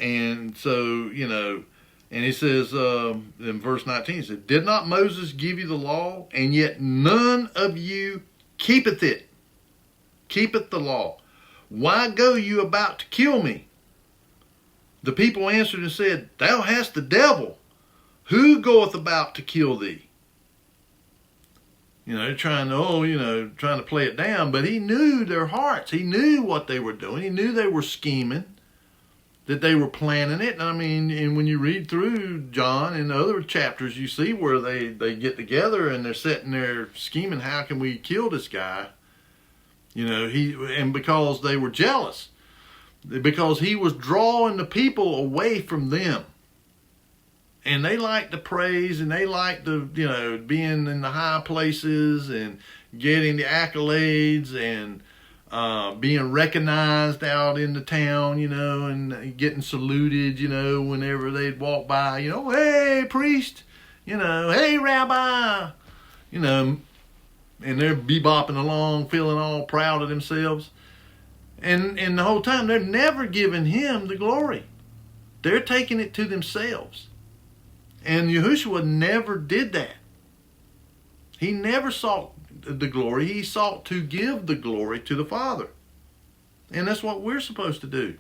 And so, and he says in verse 19, he said, did not Moses give you the law, and yet none of you keepeth it, keepeth the law? Why go you about to kill me? The people answered and said, thou hast the devil. Who goeth about to kill thee? Trying to play it down, but he knew their hearts. He knew what they were doing. He knew they were scheming, that they were planning it. And when you read through John and other chapters, you see where they get together and they're sitting there scheming, how can we kill this guy? And because they were jealous, because he was drawing the people away from them. And they like the praise, and they like the, being in the high places and getting the accolades and being recognized out in the town, you know, and getting saluted, you know, whenever they'd walk by, you know, hey, priest, you know, hey, rabbi, you know, and they're bebopping along, feeling all proud of themselves. And the whole time, they're never giving him the glory. They're taking it to themselves. And Yahushua never did that. He never sought the glory. He sought to give the glory to the Father. And that's what we're supposed to do.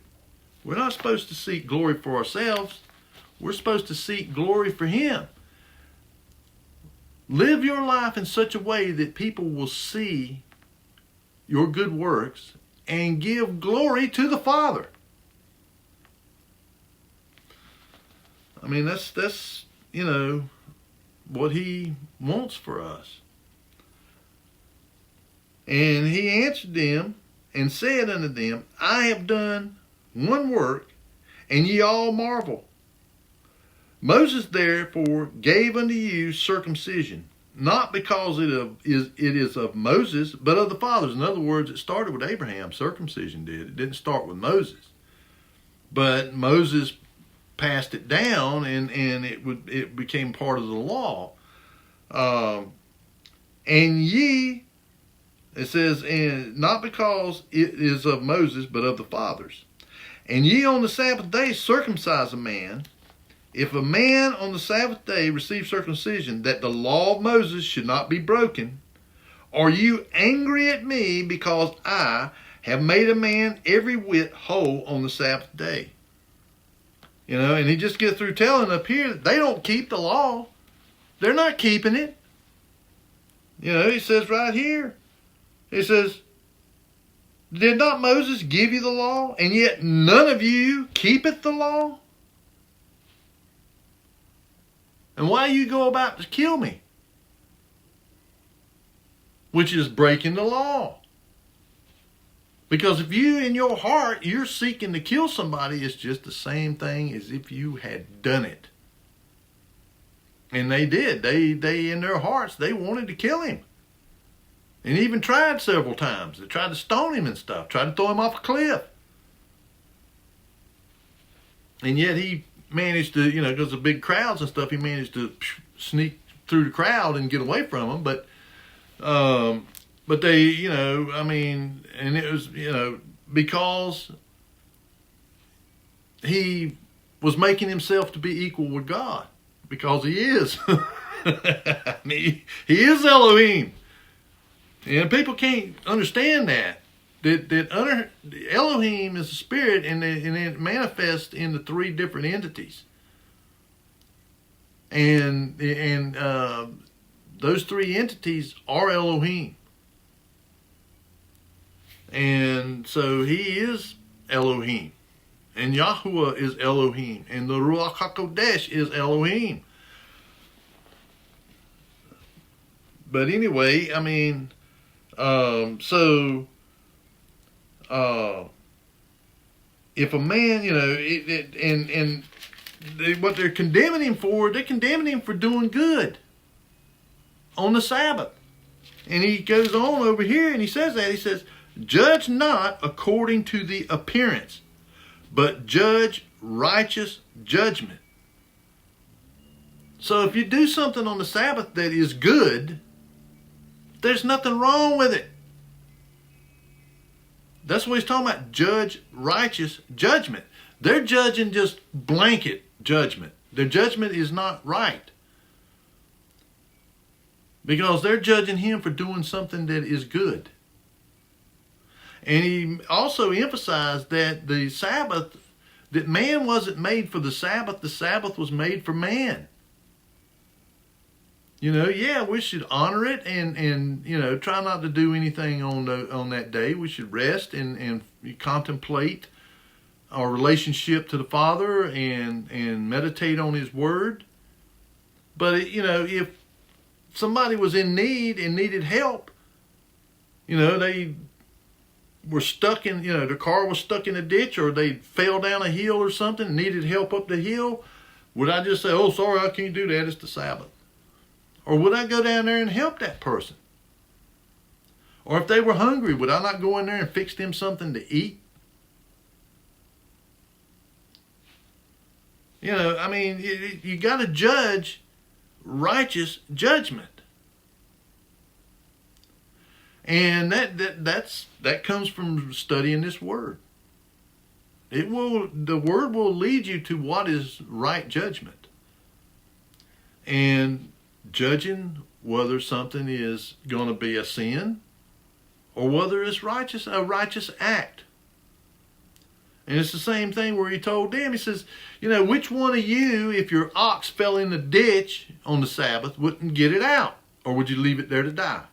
We're not supposed to seek glory for ourselves. We're supposed to seek glory for him. Live your life in such a way that people will see your good works and give glory to the Father. I mean, that's you know, what he wants for us. And he answered them and said unto them, I have done one work, and ye all marvel. Moses therefore gave unto you circumcision, not because it is of Moses, but of the fathers. In other words, it started with Abraham. Circumcision did. It didn't start with Moses. But Moses passed it down, and it became part of the law. And ye, it says, and not because it is of Moses, but of the fathers. And ye on the Sabbath day circumcise a man. If a man on the Sabbath day receive circumcision, that the law of Moses should not be broken, are you angry at me because I have made a man every whit whole on the Sabbath day? You know, and he just gets through telling up here that they don't keep the law. They're not keeping it. You know, he says right here, he says, did not Moses give you the law, and yet none of you keepeth the law? And why you go about to kill me? Which is breaking the law. Because if you in your heart, you're seeking to kill somebody, it's just the same thing as if you had done it. And they did. They in their hearts, they wanted to kill him. And even tried several times. They tried to stone him and stuff. Tried to throw him off a cliff. And yet he managed to, you know, because of big crowds and stuff, he managed to sneak through the crowd and get away from them. But they, you know, I mean, and it was, you know, because he was making himself to be equal with God. Because he is. I mean, he is Elohim. And people can't understand that. That Elohim is a spirit, and it manifests in the three different entities. And those three entities are Elohim. And so he is Elohim. And Yahuwah is Elohim. And the Ruach HaKodesh is Elohim. But anyway, I mean, if a man, you know, what they're condemning him for, they're condemning him for doing good on the Sabbath. And he goes on over here and he says that, he says, judge not according to the appearance, but judge righteous judgment. So if you do something on the Sabbath that is good, there's nothing wrong with it. That's what he's talking about, judge righteous judgment. They're judging just blanket judgment. Their judgment is not right. Because they're judging him for doing something that is good. And he also emphasized that the Sabbath, that man wasn't made for the Sabbath was made for man. You know, yeah, we should honor it and you know, try not to do anything on that day. We should rest and contemplate our relationship to the Father and meditate on His Word. But, you know, if somebody was in need and needed help, you know, they were stuck in, you know, the car was stuck in a ditch, or they fell down a hill or something, needed help up the hill, would I just say, oh, sorry, I can't do that, it's the Sabbath? Or would I go down there and help that person? Or if they were hungry, would I not go in there and fix them something to eat? You know, I mean, you got to judge righteous judgment. And that comes from studying this word. The word will lead you to what is right judgment. And judging whether something is going to be a sin or whether it's a righteous act. And it's the same thing where he told them, he says, you know, which one of you, if your ox fell in the ditch on the Sabbath, wouldn't get it out? Or would you leave it there to die?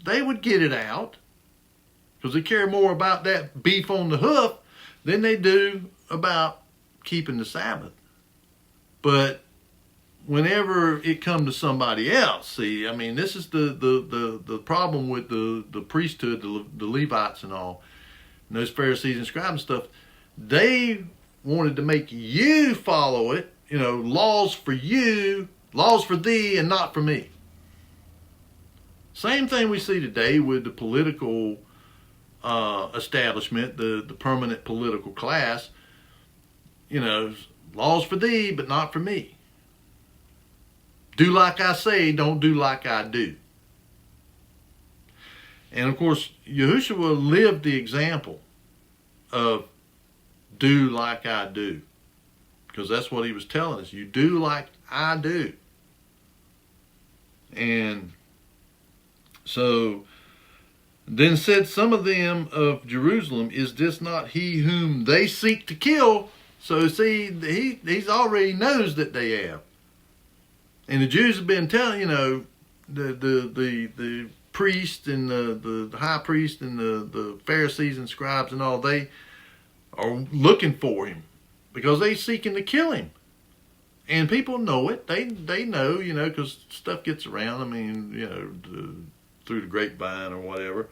They would get it out because they care more about that beef on the hoof than they do about keeping the Sabbath. But whenever it comes to somebody else, see, I mean, this is the problem with the priesthood, the Levites and all, and those Pharisees and scribes and stuff. They wanted to make you follow it, you know, laws for you, laws for thee and not for me. Same thing we see today with the political establishment, the permanent political class. You know, laws for thee, but not for me. Do like I say, don't do like I do. And of course, Yahushua lived the example of do like I do. Because that's what he was telling us. You do like I do. And so then said some of them of Jerusalem, is this not he whom they seek to kill? So see, he's already knows that they have. And the Jews have been telling, you know, the priest and the high priest and the Pharisees and scribes and all, they are looking for him because they seeking to kill him. And people know it. They know, you know, because stuff gets around. I mean, you know, through the grapevine or whatever.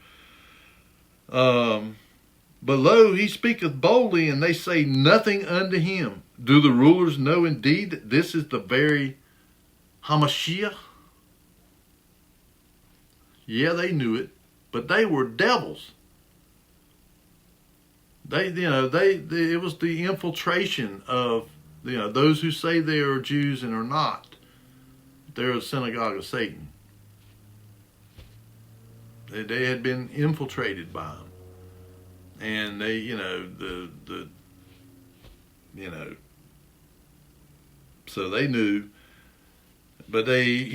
But lo, he speaketh boldly, and they say nothing unto him. Do the rulers know indeed that this is the very Hamashiach? Yeah, they knew it, but they were devils. It was the infiltration of, you know, those who say they are Jews and are not. They're a synagogue of Satan. They had been infiltrated by him. And they, you know, so they knew, but they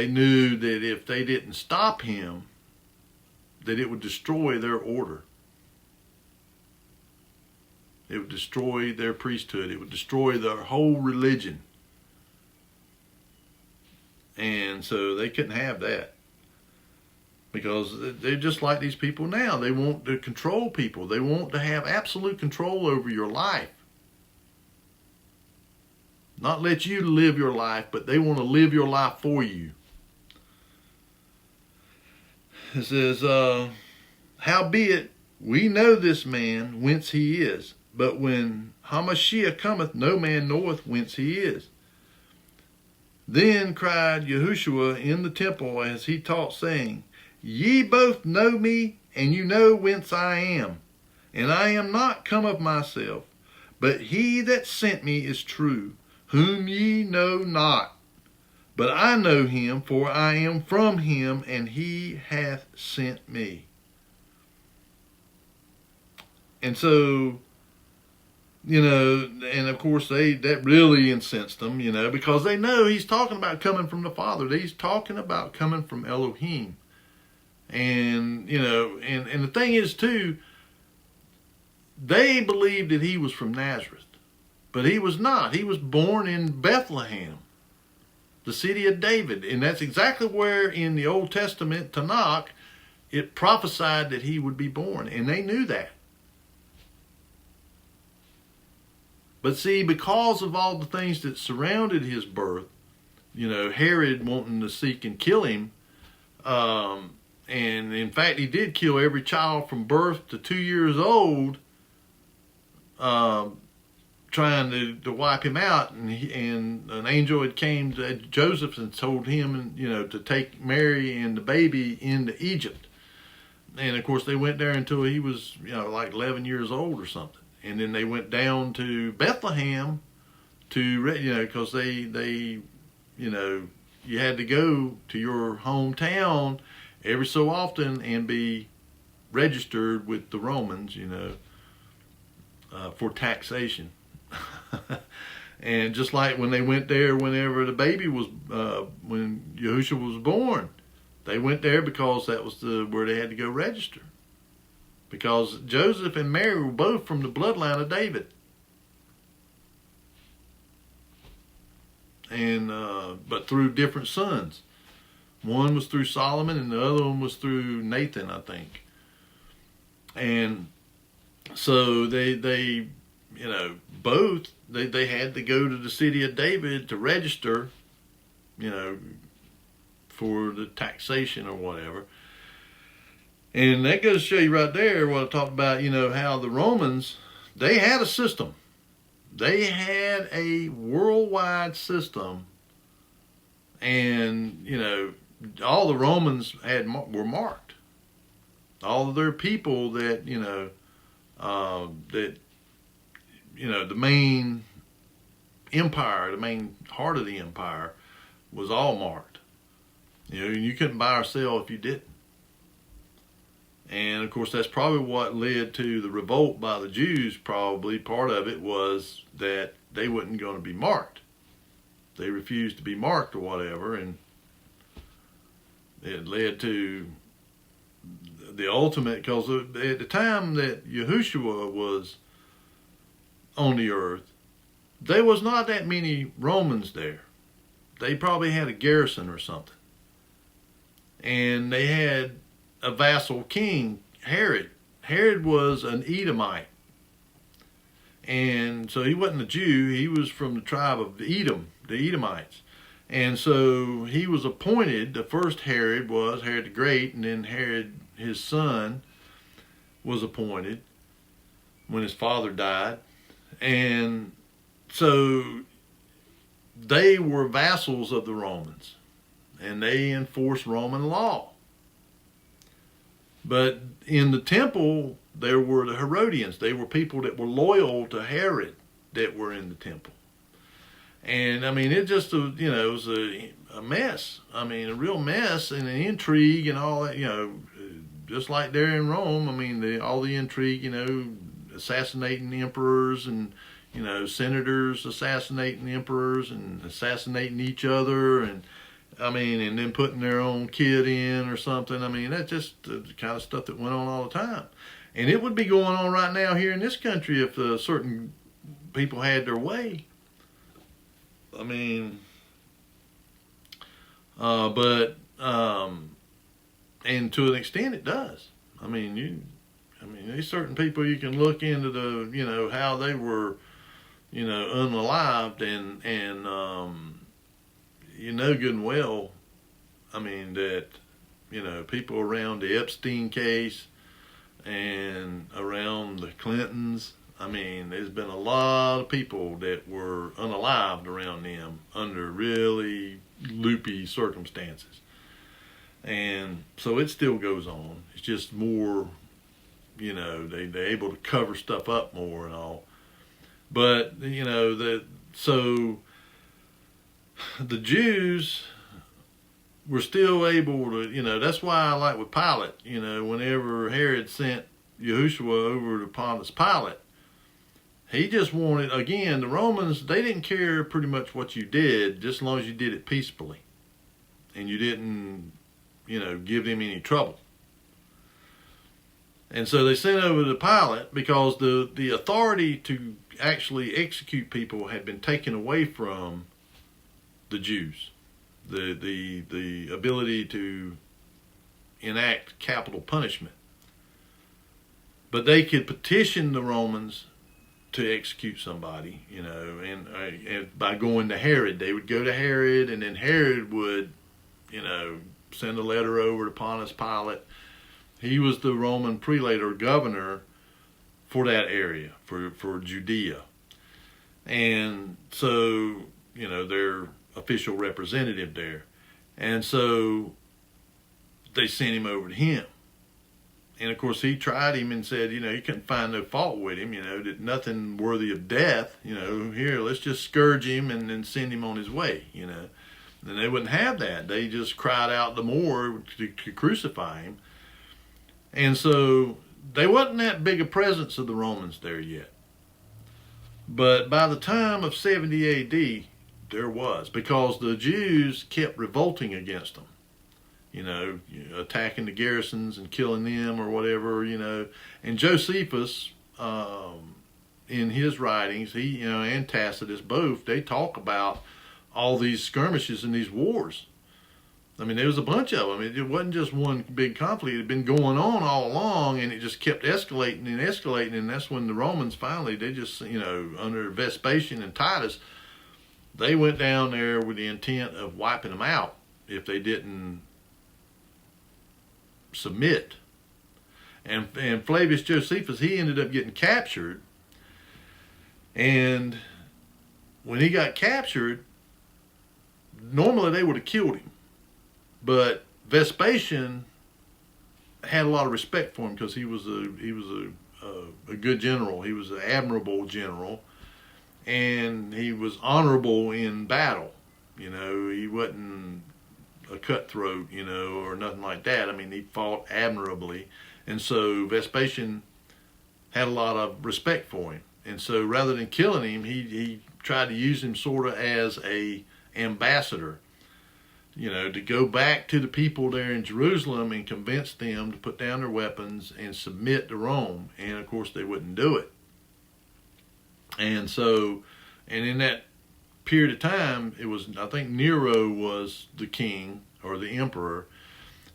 knew that if they didn't stop him, that it would destroy their order. It would destroy their priesthood. It would destroy their whole religion. And so they couldn't have that. Because they're just like these people now. They want to control people. They want to have absolute control over your life. Not let you live your life, but they want to live your life for you. It says, howbeit, we know this man whence he is, but when Hamashiach cometh, no man knoweth whence he is. Then cried Yahushua in the temple as he taught, saying, Ye both know me, and you know whence I am. And I am not come of myself, but he that sent me is true, whom ye know not. But I know him, for I am from him, and he hath sent me. And so, you know, and of course that really incensed them, you know, because they know he's talking about coming from the Father. He's talking about coming from Elohim. And, you know, and the thing is, too, they believed that he was from Nazareth. But he was not. He was born in Bethlehem, the city of David. And that's exactly where in the Old Testament, Tanakh, it prophesied that he would be born. And they knew that. But see, because of all the things that surrounded his birth, you know, Herod wanting to seek and kill him, and in fact, he did kill every child from birth to 2 years old, trying to wipe him out. And an angel had came to Joseph and told him, you know, to take Mary and the baby into Egypt. And of course, they went there until he was, like 11 years old or something. And then they went down to Bethlehem because you had to go to your hometown every so often and be registered with the Romans, for taxation. And just like when they went there, whenever the baby was, when Yahushua was born, they went there because that was where they had to go register. Because Joseph and Mary were both from the bloodline of David. And but through different sons. One was through Solomon and the other one was through Nathan, I think. And so they both had to go to the city of David to register, for the taxation or whatever. And that goes to show you right there what I talked about, how the Romans, they had a system. They had a worldwide system. And, all the Romans were marked. All of their people that, the main empire, the main heart of the empire was all marked. You couldn't buy or sell if you didn't. And of course, that's probably what led to the revolt by the Jews. Probably part of it was that they wasn't going to be marked. They refused to be marked or whatever, and it led to the ultimate, because at the time that Yahushua was on the earth, there was not that many Romans there. They probably had a garrison or something. And they had a vassal king, Herod. Herod was an Edomite. And so he wasn't a Jew. He was from the tribe of Edom, the Edomites. And so he was appointed, the first Herod was Herod the Great, and then Herod, his son, was appointed when his father died. And so they were vassals of the Romans, and they enforced Roman law. But in the temple, there were the Herodians. They were people that were loyal to Herod that were in the temple. And I mean, it just, it was a mess. I mean, a real mess, and an intrigue and all that, just like there in Rome. I mean, all the intrigue, assassinating emperors and, senators assassinating emperors and assassinating each other, and and then putting their own kid in or something. I mean, that's just the kind of stuff that went on all the time. And it would be going on right now here in this country if certain people had their way. I mean, and to an extent it does. I mean, there's certain people you can look into the, how they were, unalived, and good and well, that, people around the Epstein case and around the Clintons, there's been a lot of people that were unalived around them under really loopy circumstances. And so it still goes on. It's just more, they're able to cover stuff up more and all. But, so the Jews were still able to, that's why I like with Pilate, whenever Herod sent Yahushua over to Pontius Pilate, he just wanted, again, the Romans, they didn't care pretty much what you did, just as long as you did it peacefully. And you didn't, give them any trouble. And so they sent over to Pilate because the authority to actually execute people had been taken away from the Jews. The ability to enact capital punishment. But they could petition the Romans to execute somebody, and by going to Herod. They would go to Herod, and then Herod would, send a letter over to Pontius Pilate. He was the Roman prelate or governor for that area, for Judea. And so, their official representative there. And so they sent him over to him. And of course, he tried him and said, he couldn't find no fault with him, that nothing worthy of death, here, let's just scourge him and then send him on his way, And they wouldn't have that. They just cried out the more to crucify him. And so they wasn't that big a presence of the Romans there yet. But by the time of 70 AD, there was, because the Jews kept revolting against them. Attacking the garrisons and killing them or whatever, And Josephus, in his writings, he, and Tacitus both, they talk about all these skirmishes and these wars. I mean, there was a bunch of them. It wasn't just one big conflict. It had been going on all along, and it just kept escalating and escalating, and that's when the Romans finally, they just, under Vespasian and Titus, they went down there with the intent of wiping them out if they didn't submit. And Flavius Josephus, he ended up getting captured, and when he got captured, normally they would have killed him, but Vespasian had a lot of respect for him because he was a good general. He was an admirable general, and he was honorable in battle. He wasn't a cutthroat, or nothing like that. I mean, he fought admirably. And so Vespasian had a lot of respect for him. And so rather than killing him, he tried to use him sort of as a ambassador, to go back to the people there in Jerusalem and convince them to put down their weapons and submit to Rome. And of course they wouldn't do it. And so, and in that period of time, it was, I think Nero was the king or the emperor,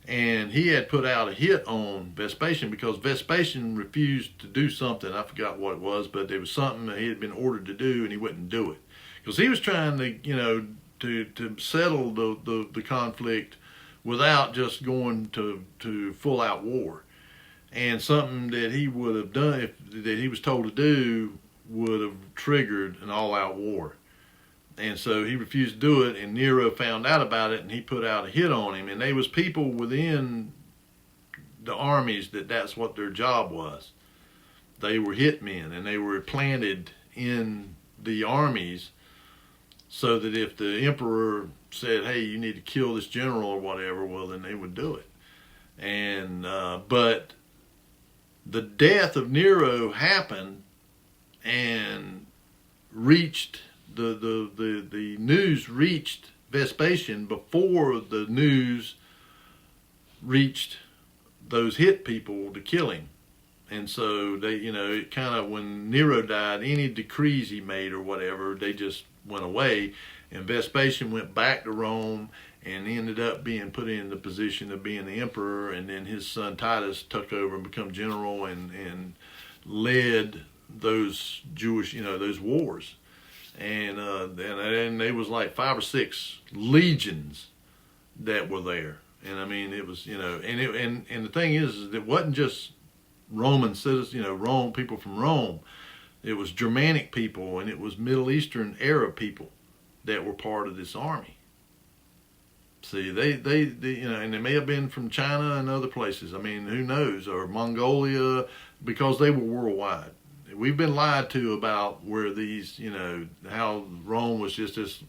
and he had put out a hit on Vespasian because Vespasian refused to do something. I forgot what it was, but there was something that he had been ordered to do, and he wouldn't do it because he was trying to to settle the conflict without just going to full out war. And something that he would have done, that he was told to do, would have triggered an all-out war. And so he refused to do it, and Nero found out about it, and he put out a hit on him. And there was people within the armies that's what their job was. They were hitmen, and they were planted in the armies so that if the emperor said, hey, you need to kill this general or whatever, well, then they would do it. And but the death of Nero happened and reached the news reached Vespasian before the news reached those hit people to kill him. And so they, it kind of, when Nero died, any decrees he made or whatever, they just went away. And Vespasian went back to Rome and ended up being put in the position of being the emperor. And then his son Titus took over and became general and led those Jewish, those wars. And there was like 5 or 6 legions that were there. And I mean, it was, and the thing is it wasn't just Roman citizens, Rome, people from Rome. It was Germanic people, and it was Middle Eastern Arab people that were part of this army. See, they and they may have been from China and other places. I mean, who knows? Or Mongolia, because they were worldwide. We've been lied to about where these, how Rome was just this,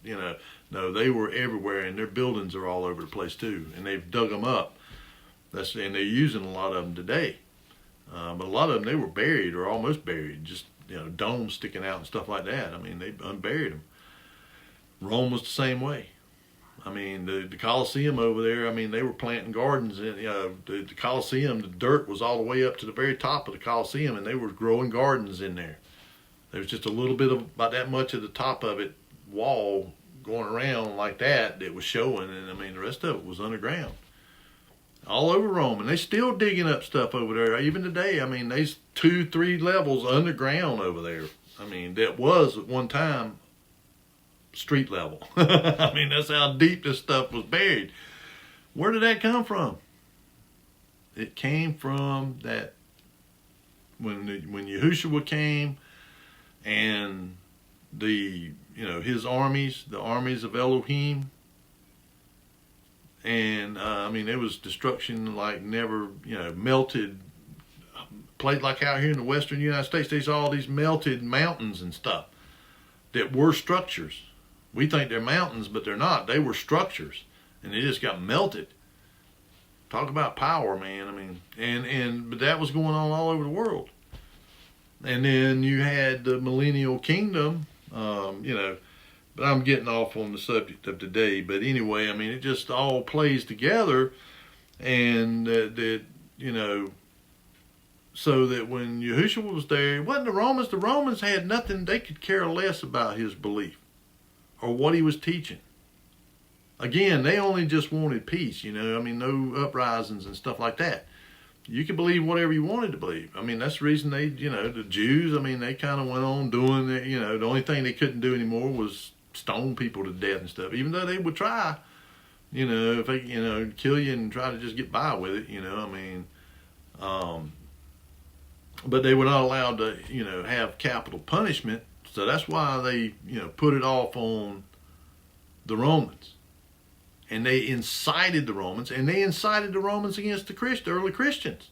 no, they were everywhere, and their buildings are all over the place too, and they've dug them up. And they're using a lot of them today. But a lot of them, they were buried or almost buried, just, domes sticking out and stuff like that. I mean, they unburied them. Rome was the same way. I mean, the Colosseum over there, I mean, they were planting gardens. And, the Colosseum, the dirt was all the way up to the very top of the Colosseum, and they were growing gardens in there. There was just a little bit of, about that much of the top of it, wall going around like that was showing. And, I mean, the rest of it was underground. All over Rome, and they still digging up stuff over there. Even today, I mean, there's 2-3 levels underground over there. I mean, that was at one time street level. I mean, that's how deep this stuff was buried. Where did that come from? It came from that when Yahushua came and his armies, the armies of Elohim. And, I mean, there was destruction like never, melted Played like out here in the western United States, there's all these melted mountains and stuff that were structures. We think they're mountains, but they're not. They were structures, and they just got melted. Talk about power, man. I mean, but that was going on all over the world. And then you had the millennial kingdom, but I'm getting off on the subject of today. But anyway, I mean, it just all plays together, and so that when Yahushua was there, it wasn't the Romans. The Romans had nothing. They could care less about his belief or what he was teaching. Again, they only just wanted peace, no uprisings and stuff like that. You could believe whatever you wanted to believe. I mean, that's the reason they, the Jews, I mean, they kind of went on doing it. The only thing they couldn't do anymore was stone people to death and stuff, even though they would try, if they, kill you and try to just get by with it, but they were not allowed to, have capital punishment. So that's why they, put it off on the Romans. And they incited the Romans, against the early Christians.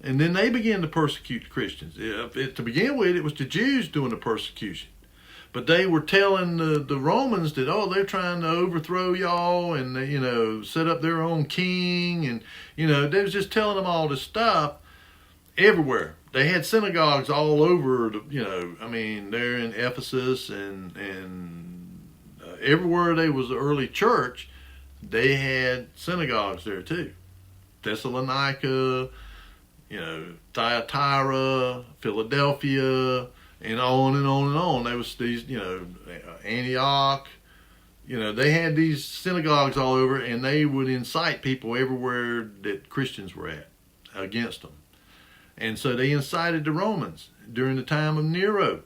And then they began to persecute the Christians. To begin with, it was the Jews doing the persecution. But they were telling the Romans that, they're trying to overthrow y'all and, set up their own king. And, they was just telling them all this stuff everywhere. They had synagogues all over, they're in Ephesus and everywhere there was the early church, they had synagogues there too. Thessalonica, Thyatira, Philadelphia, and on and on and on. There was these, Antioch. They had these synagogues all over, and they would incite people everywhere that Christians were at against them. And so they incited the Romans during the time of Nero.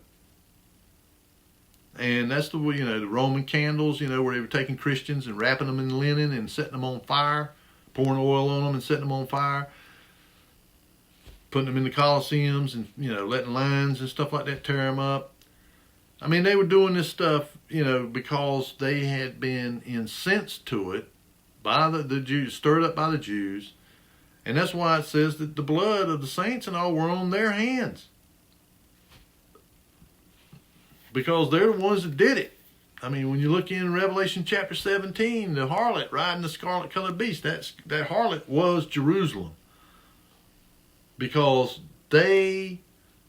And that's the Roman candles, where they were taking Christians and wrapping them in linen and setting them on fire, pouring oil on them and setting them on fire, putting them in the Colosseums and, letting lions and stuff like that tear them up. I mean, they were doing this stuff, because they had been incensed to it by the Jews, stirred up by the Jews. And that's why it says that the blood of the saints and all were on their hands. Because they're the ones that did it. I mean, when you look in Revelation chapter 17, the harlot riding the scarlet colored beast, that harlot was Jerusalem. Because they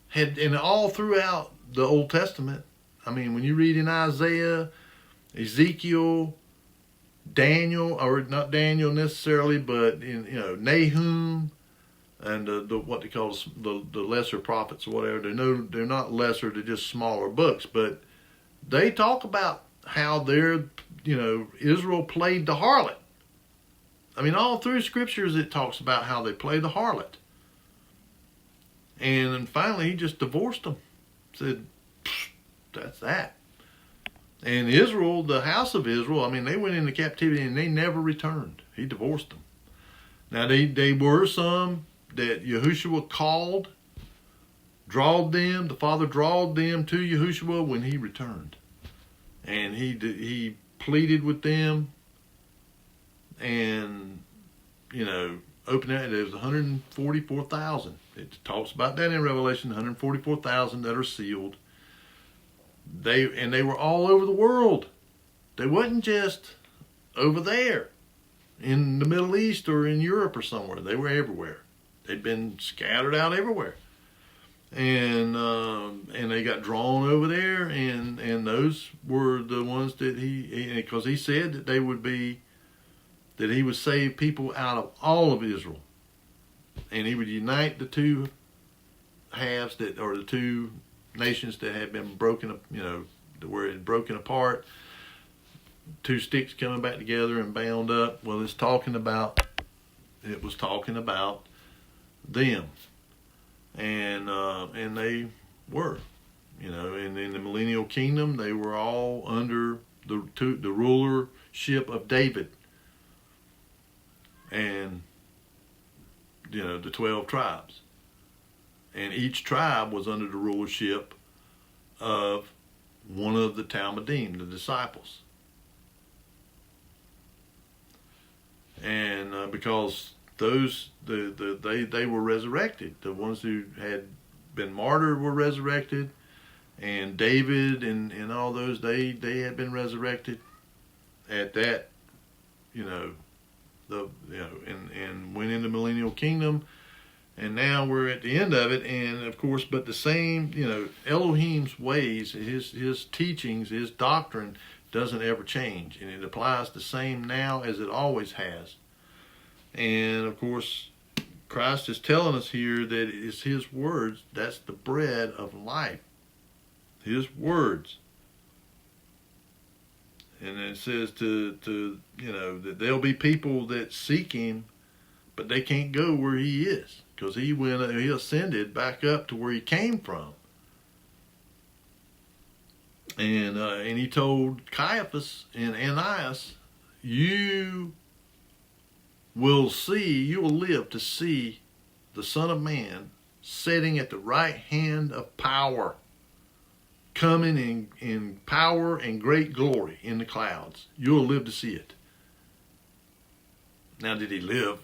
had, and all throughout the Old Testament, I mean, when you read in Isaiah, Ezekiel, Daniel, or not Daniel necessarily, but in, Nahum, and the what they call the lesser prophets or whatever. They're not lesser, they're just smaller books, but they talk about how Israel played the harlot. I mean, all through scriptures it talks about how they played the harlot. And then finally he just divorced them. Said, that's that. And Israel, the house of Israel, I mean, they went into captivity and they never returned. He divorced them. Now they were some that Yahushua called, drawed them. The Father drawed them to Yahushua when he returned, and he pleaded with them, and opened it. There was 144,000. It talks about that in Revelation. 144,000 that are sealed. They were all over the world. They wasn't just over there in the Middle East or in Europe or somewhere. They were everywhere. They'd been scattered out everywhere, and they got drawn over there, and those were the ones that because he said that he would save people out of all of Israel, and he would unite the two halves the two nations that had been broken up, where it had broken apart, two sticks coming back together and bound up. Well, it was talking about them, and they were, and in the millennial kingdom they were all under the rulership of David, and the 12 tribes, and each tribe was under the rulership of one of the Talmudim, the disciples, and because they were resurrected. The ones who had been martyred were resurrected, and David and all those, they had been resurrected at that, and went into millennial kingdom. And now we're at the end of it, and of course, but the same, Elohim's ways, his teachings, his doctrine doesn't ever change, and it applies the same now as it always has. And of course, Christ is telling us here that it's His words, that's the bread of life. His words. And it says that there'll be people that seek Him, but they can't go where He is, because He ascended back up to where He came from. And He told Caiaphas and Ananias, you will live to see the Son of Man sitting at the right hand of power, coming in power and great glory in the clouds. You'll live to see it. Now, did He live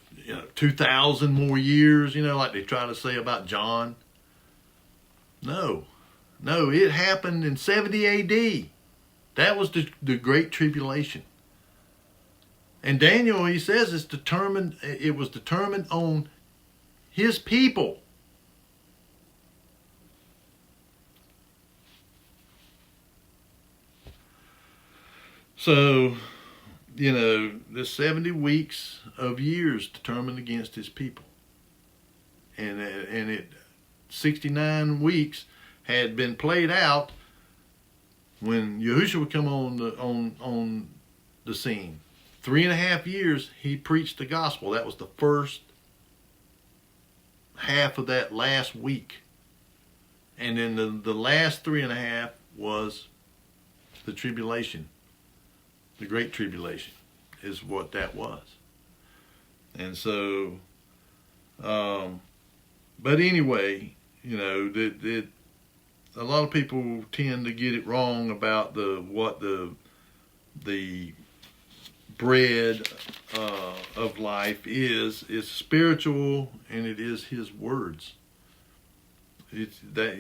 2,000 more years, like they try to say about John? No, it happened in 70 AD. That was the Great Tribulation. And Daniel, he says, it was determined on his people. So, there's 70 weeks of years determined against his people. And 69 weeks had been played out when Yahushua would come on the scene. 3.5 years he preached the gospel. That was the first half of that last week. And then the last 3.5 was the tribulation. The Great Tribulation is what that was. And so, but anyway, that a lot of people tend to get it wrong about what the bread of life is. It's spiritual, and it is His words. It's that,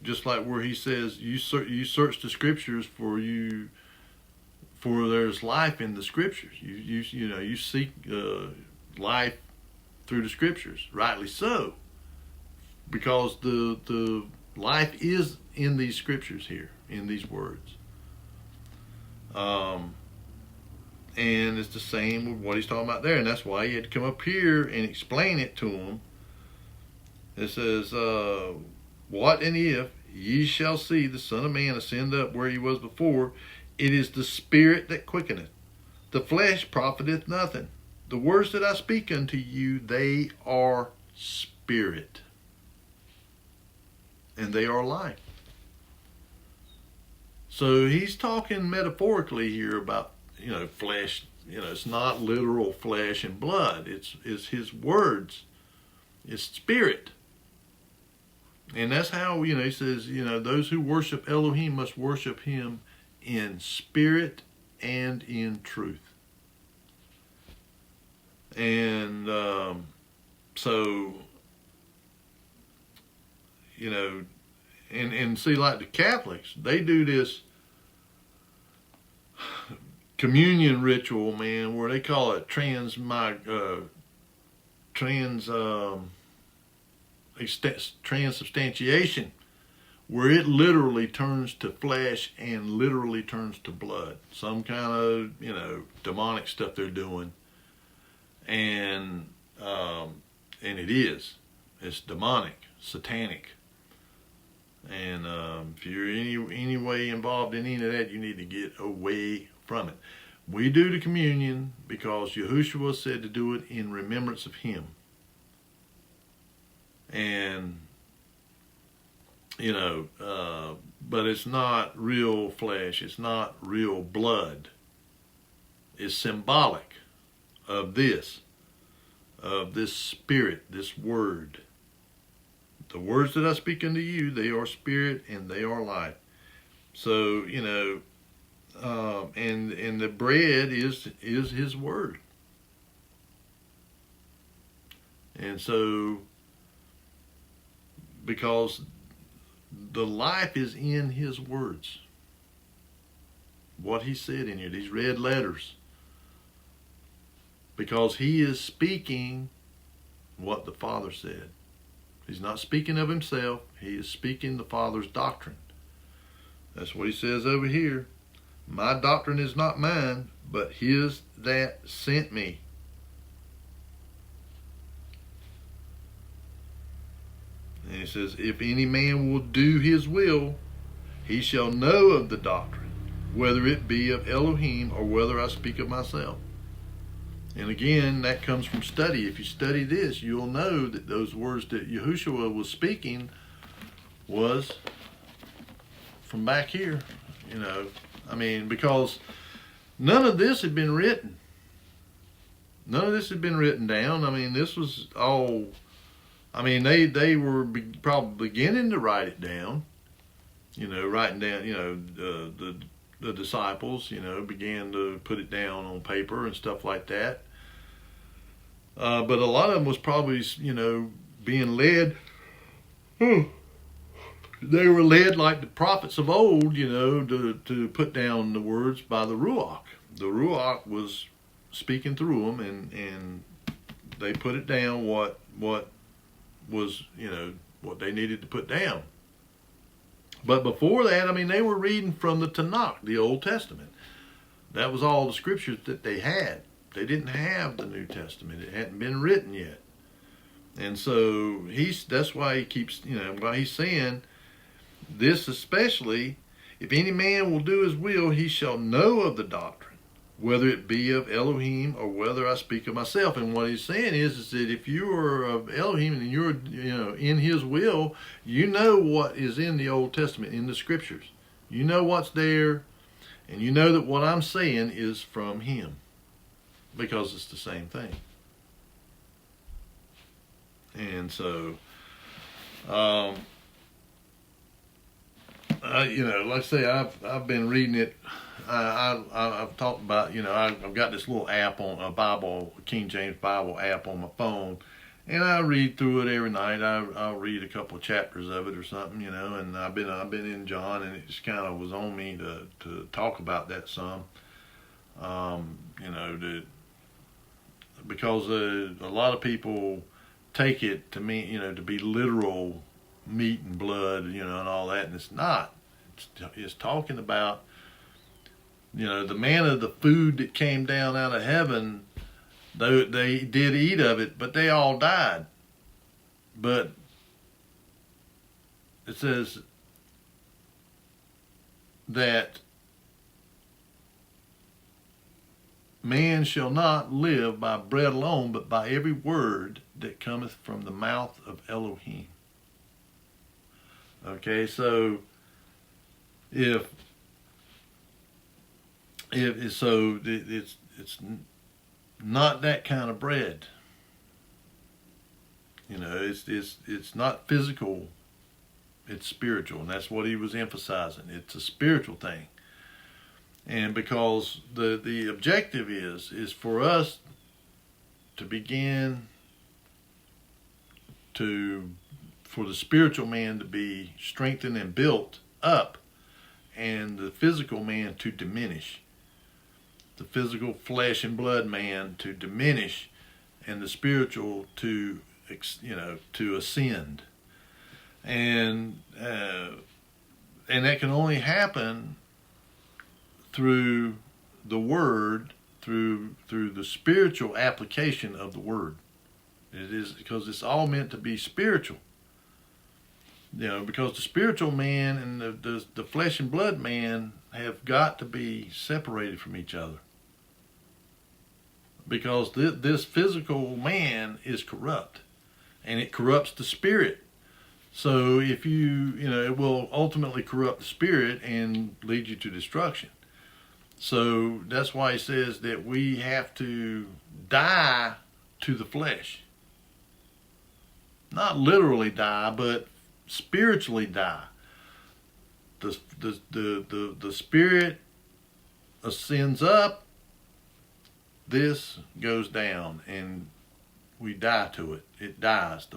just like where He says, you search the Scriptures for there's life in the Scriptures. You seek life through the Scriptures, rightly so, because the life is in these Scriptures here, in these words. And it's the same with what he's talking about there, and that's why he had to come up here and explain it to them. It says, what and if ye shall see the Son of Man ascend up where He was before, it is the Spirit that quickeneth. The flesh profiteth nothing. The words that I speak unto you, they are spirit, and they are life. So he's talking metaphorically here about, flesh. It's not literal flesh and blood. It's His words. It's spirit. And that's how, he says, those who worship Elohim must worship Him in spirit and in truth. And so, and see, like the Catholics, they do this communion ritual, man, where they call it transubstantiation, where it literally turns to flesh and literally turns to blood. Some kind of, demonic stuff they're doing. And it's demonic, satanic. And if you're any way involved in any of that, you need to get away from it. We do the communion because Yahushua said to do it in remembrance of Him. And, but it's not real flesh. It's not real blood. It's symbolic of this spirit, this word. The words that I speak unto you, they are spirit and they are life. So, and the bread is His word. And so, because the life is in his words, what he said in here, these red letters, because he is speaking what the Father said. He's not speaking of himself. He is speaking the Father's doctrine. That's what he says over here. My doctrine is not mine, but his that sent me. And he says, if any man will do his will, he shall know of the doctrine, whether it be of Elohim or whether I speak of myself. And again, that comes from study. If you study this, you'll know that those words that Yahushua was speaking was from back here. You know, I mean, because none of this had been written. None of this had been written down. I mean, this was all, I mean, they were probably beginning to write it down. You know, writing down, you know, the disciples, you know, began to put it down on paper and stuff like that. But a lot of them was probably, you know, being led. They were led like the prophets of old, you know, to put down the words by the Ruach. The Ruach was speaking through them, and they put it down what was, you know, what they needed to put down. But before that, I mean, they were reading from the Tanakh, the Old Testament. That was all the scriptures that they had. They didn't have the New Testament. It hadn't been written yet. And so that's why he keeps, you know, why he's saying this especially, if any man will do his will, he shall know of the doctrine, whether it be of Elohim or whether I speak of myself. And what he's saying is that if you are of Elohim and you're, you know, in his will, you know what is in the Old Testament, in the scriptures. You know what's there, and you know that what I'm saying is from him, because it's the same thing. And so, you know, like I say, I've been reading it. I've talked about, you know, I've got this little app on a Bible, King James Bible app on my phone, and I read through it every night. I'll read a couple of chapters of it or something, you know. And I've been in John, and it just kind of was on me to talk about that some, you know, because a lot of people take it to mean, you know, to be literal meat and blood, you know, and all that, and it's not. It's talking about, you know, the manna, the food that came down out of heaven. They did eat of it, but they all died. But it says that man shall not live by bread alone, but by every word that cometh from the mouth of Elohim. Okay, so it's not that kind of bread. You know, it's not physical. It's spiritual, and that's what he was emphasizing. It's a spiritual thing. And because the objective is for us to begin for the spiritual man to be strengthened and built up, and the physical man to diminish. The physical flesh and blood man to diminish, and the spiritual to, you know, to ascend. And that can only happen through the word, through the spiritual application of the word. It is because it's all meant to be spiritual. You know, because the spiritual man and the flesh and blood man have got to be separated from each other. Because this physical man is corrupt, and it corrupts the spirit. So if you know, it will ultimately corrupt the spirit and lead you to destruction. So that's why he says that we have to die to the flesh. Not literally die, but spiritually die. The spirit ascends up, this goes down, and we die to it. It dies.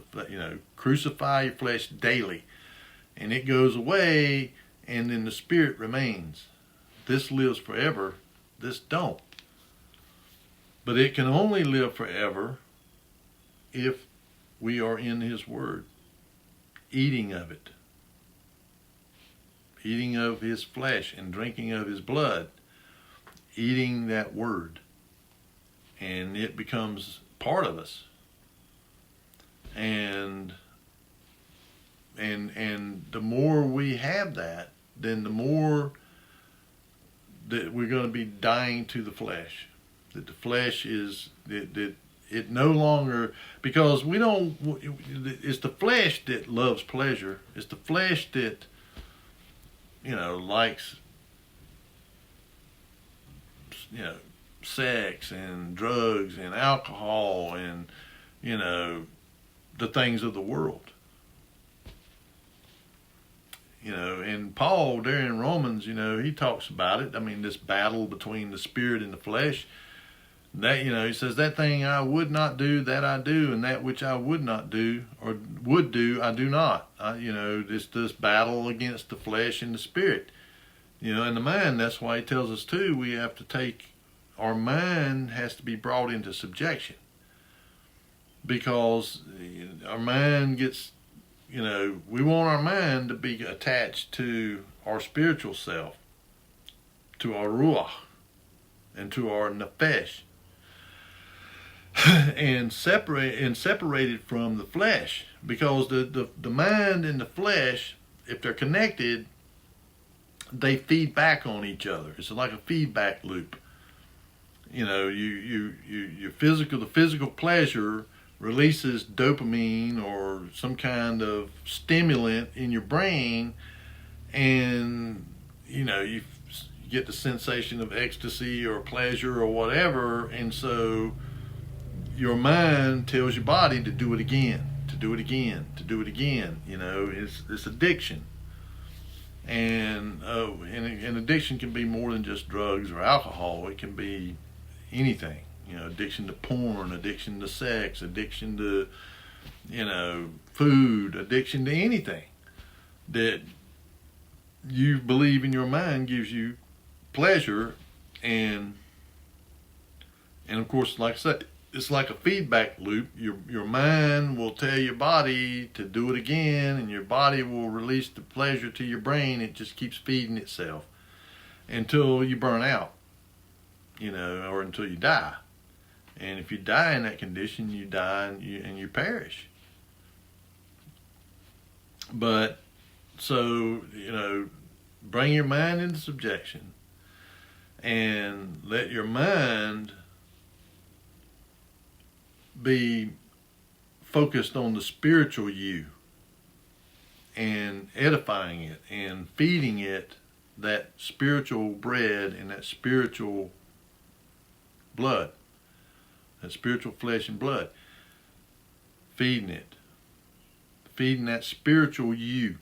Crucify your flesh daily, and it goes away, and then the spirit remains. This lives forever. This don't. But it can only live forever if we are in His Word, eating of it, eating of His flesh and drinking of His blood, eating that Word, and it becomes part of us. And the more we have that, then the more that we're going to be dying to the flesh. That the flesh is that it no longer, because we don't. It's the flesh that loves pleasure. It's the flesh that likes sex and drugs and alcohol and the things of the world. And Paul there in Romans, he talks about it. I mean, this battle between the spirit and the flesh. That, he says, that thing I would not do, that I do, and that which I would not do, or would do, I do not. It's this battle against the flesh and the spirit. And the mind, that's why he tells us too, we have to take, our mind has to be brought into subjection. Because our mind gets, we want our mind to be attached to our spiritual self, to our ruach, and to our nefesh, and separated from the flesh. Because the mind and the flesh, if they're connected, they feed back on each other. It's like a feedback loop. The physical pleasure releases dopamine or some kind of stimulant in your brain, and you get the sensation of ecstasy or pleasure or whatever, and so your mind tells your body to do it again, to do it again, to do it again. It's addiction. And addiction can be more than just drugs or alcohol. It can be anything. Addiction to porn, addiction to sex, addiction to, food, addiction to anything that you believe in your mind gives you pleasure. And of course, like I said, it's like a feedback loop. Your mind will tell your body to do it again, and your body will release the pleasure to your brain. It just keeps feeding itself until you burn out, or until you die. And if you die in that condition, you die and you perish. But, so, bring your mind into subjection and let your mind be focused on the spiritual you and edifying it and feeding it that spiritual bread and that spiritual blood, that spiritual flesh and blood, feeding that spiritual you.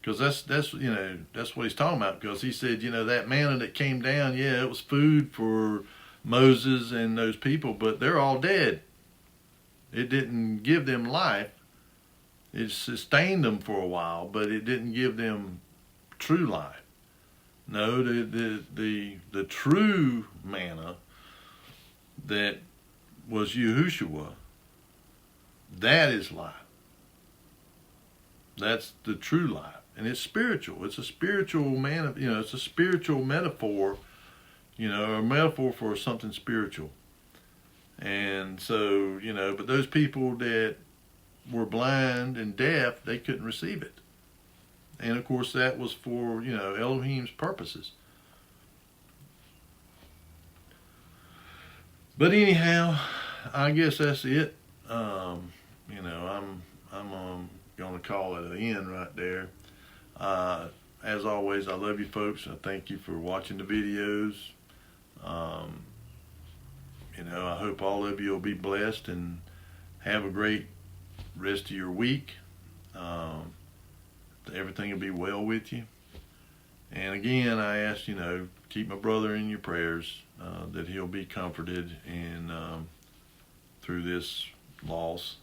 Because that's what he's talking about. Because he said, that manna that came down, it was food for Moses and those people, but they're all dead. It didn't give them life. It sustained them for a while, but it didn't give them true life. No, the true manna that was Yahushua, that is life. That's the true life. And it's spiritual. It's a spiritual it's a spiritual metaphor, a metaphor for something spiritual. And so, but those people that were blind and deaf, they couldn't receive it. And of course that was for, Elohim's purposes. But anyhow, I guess that's it. I'm going to call it an end right there. As always, I love you folks. I thank you for watching the videos. I hope all of you will be blessed and have a great rest of your week. Everything will be well with you. And again, I ask, keep my brother in your prayers, that he'll be comforted and through this loss.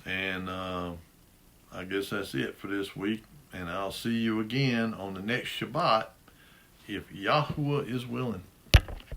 And I guess that's it for this week. And I'll see you again on the next Shabbat if Yahuwah is willing.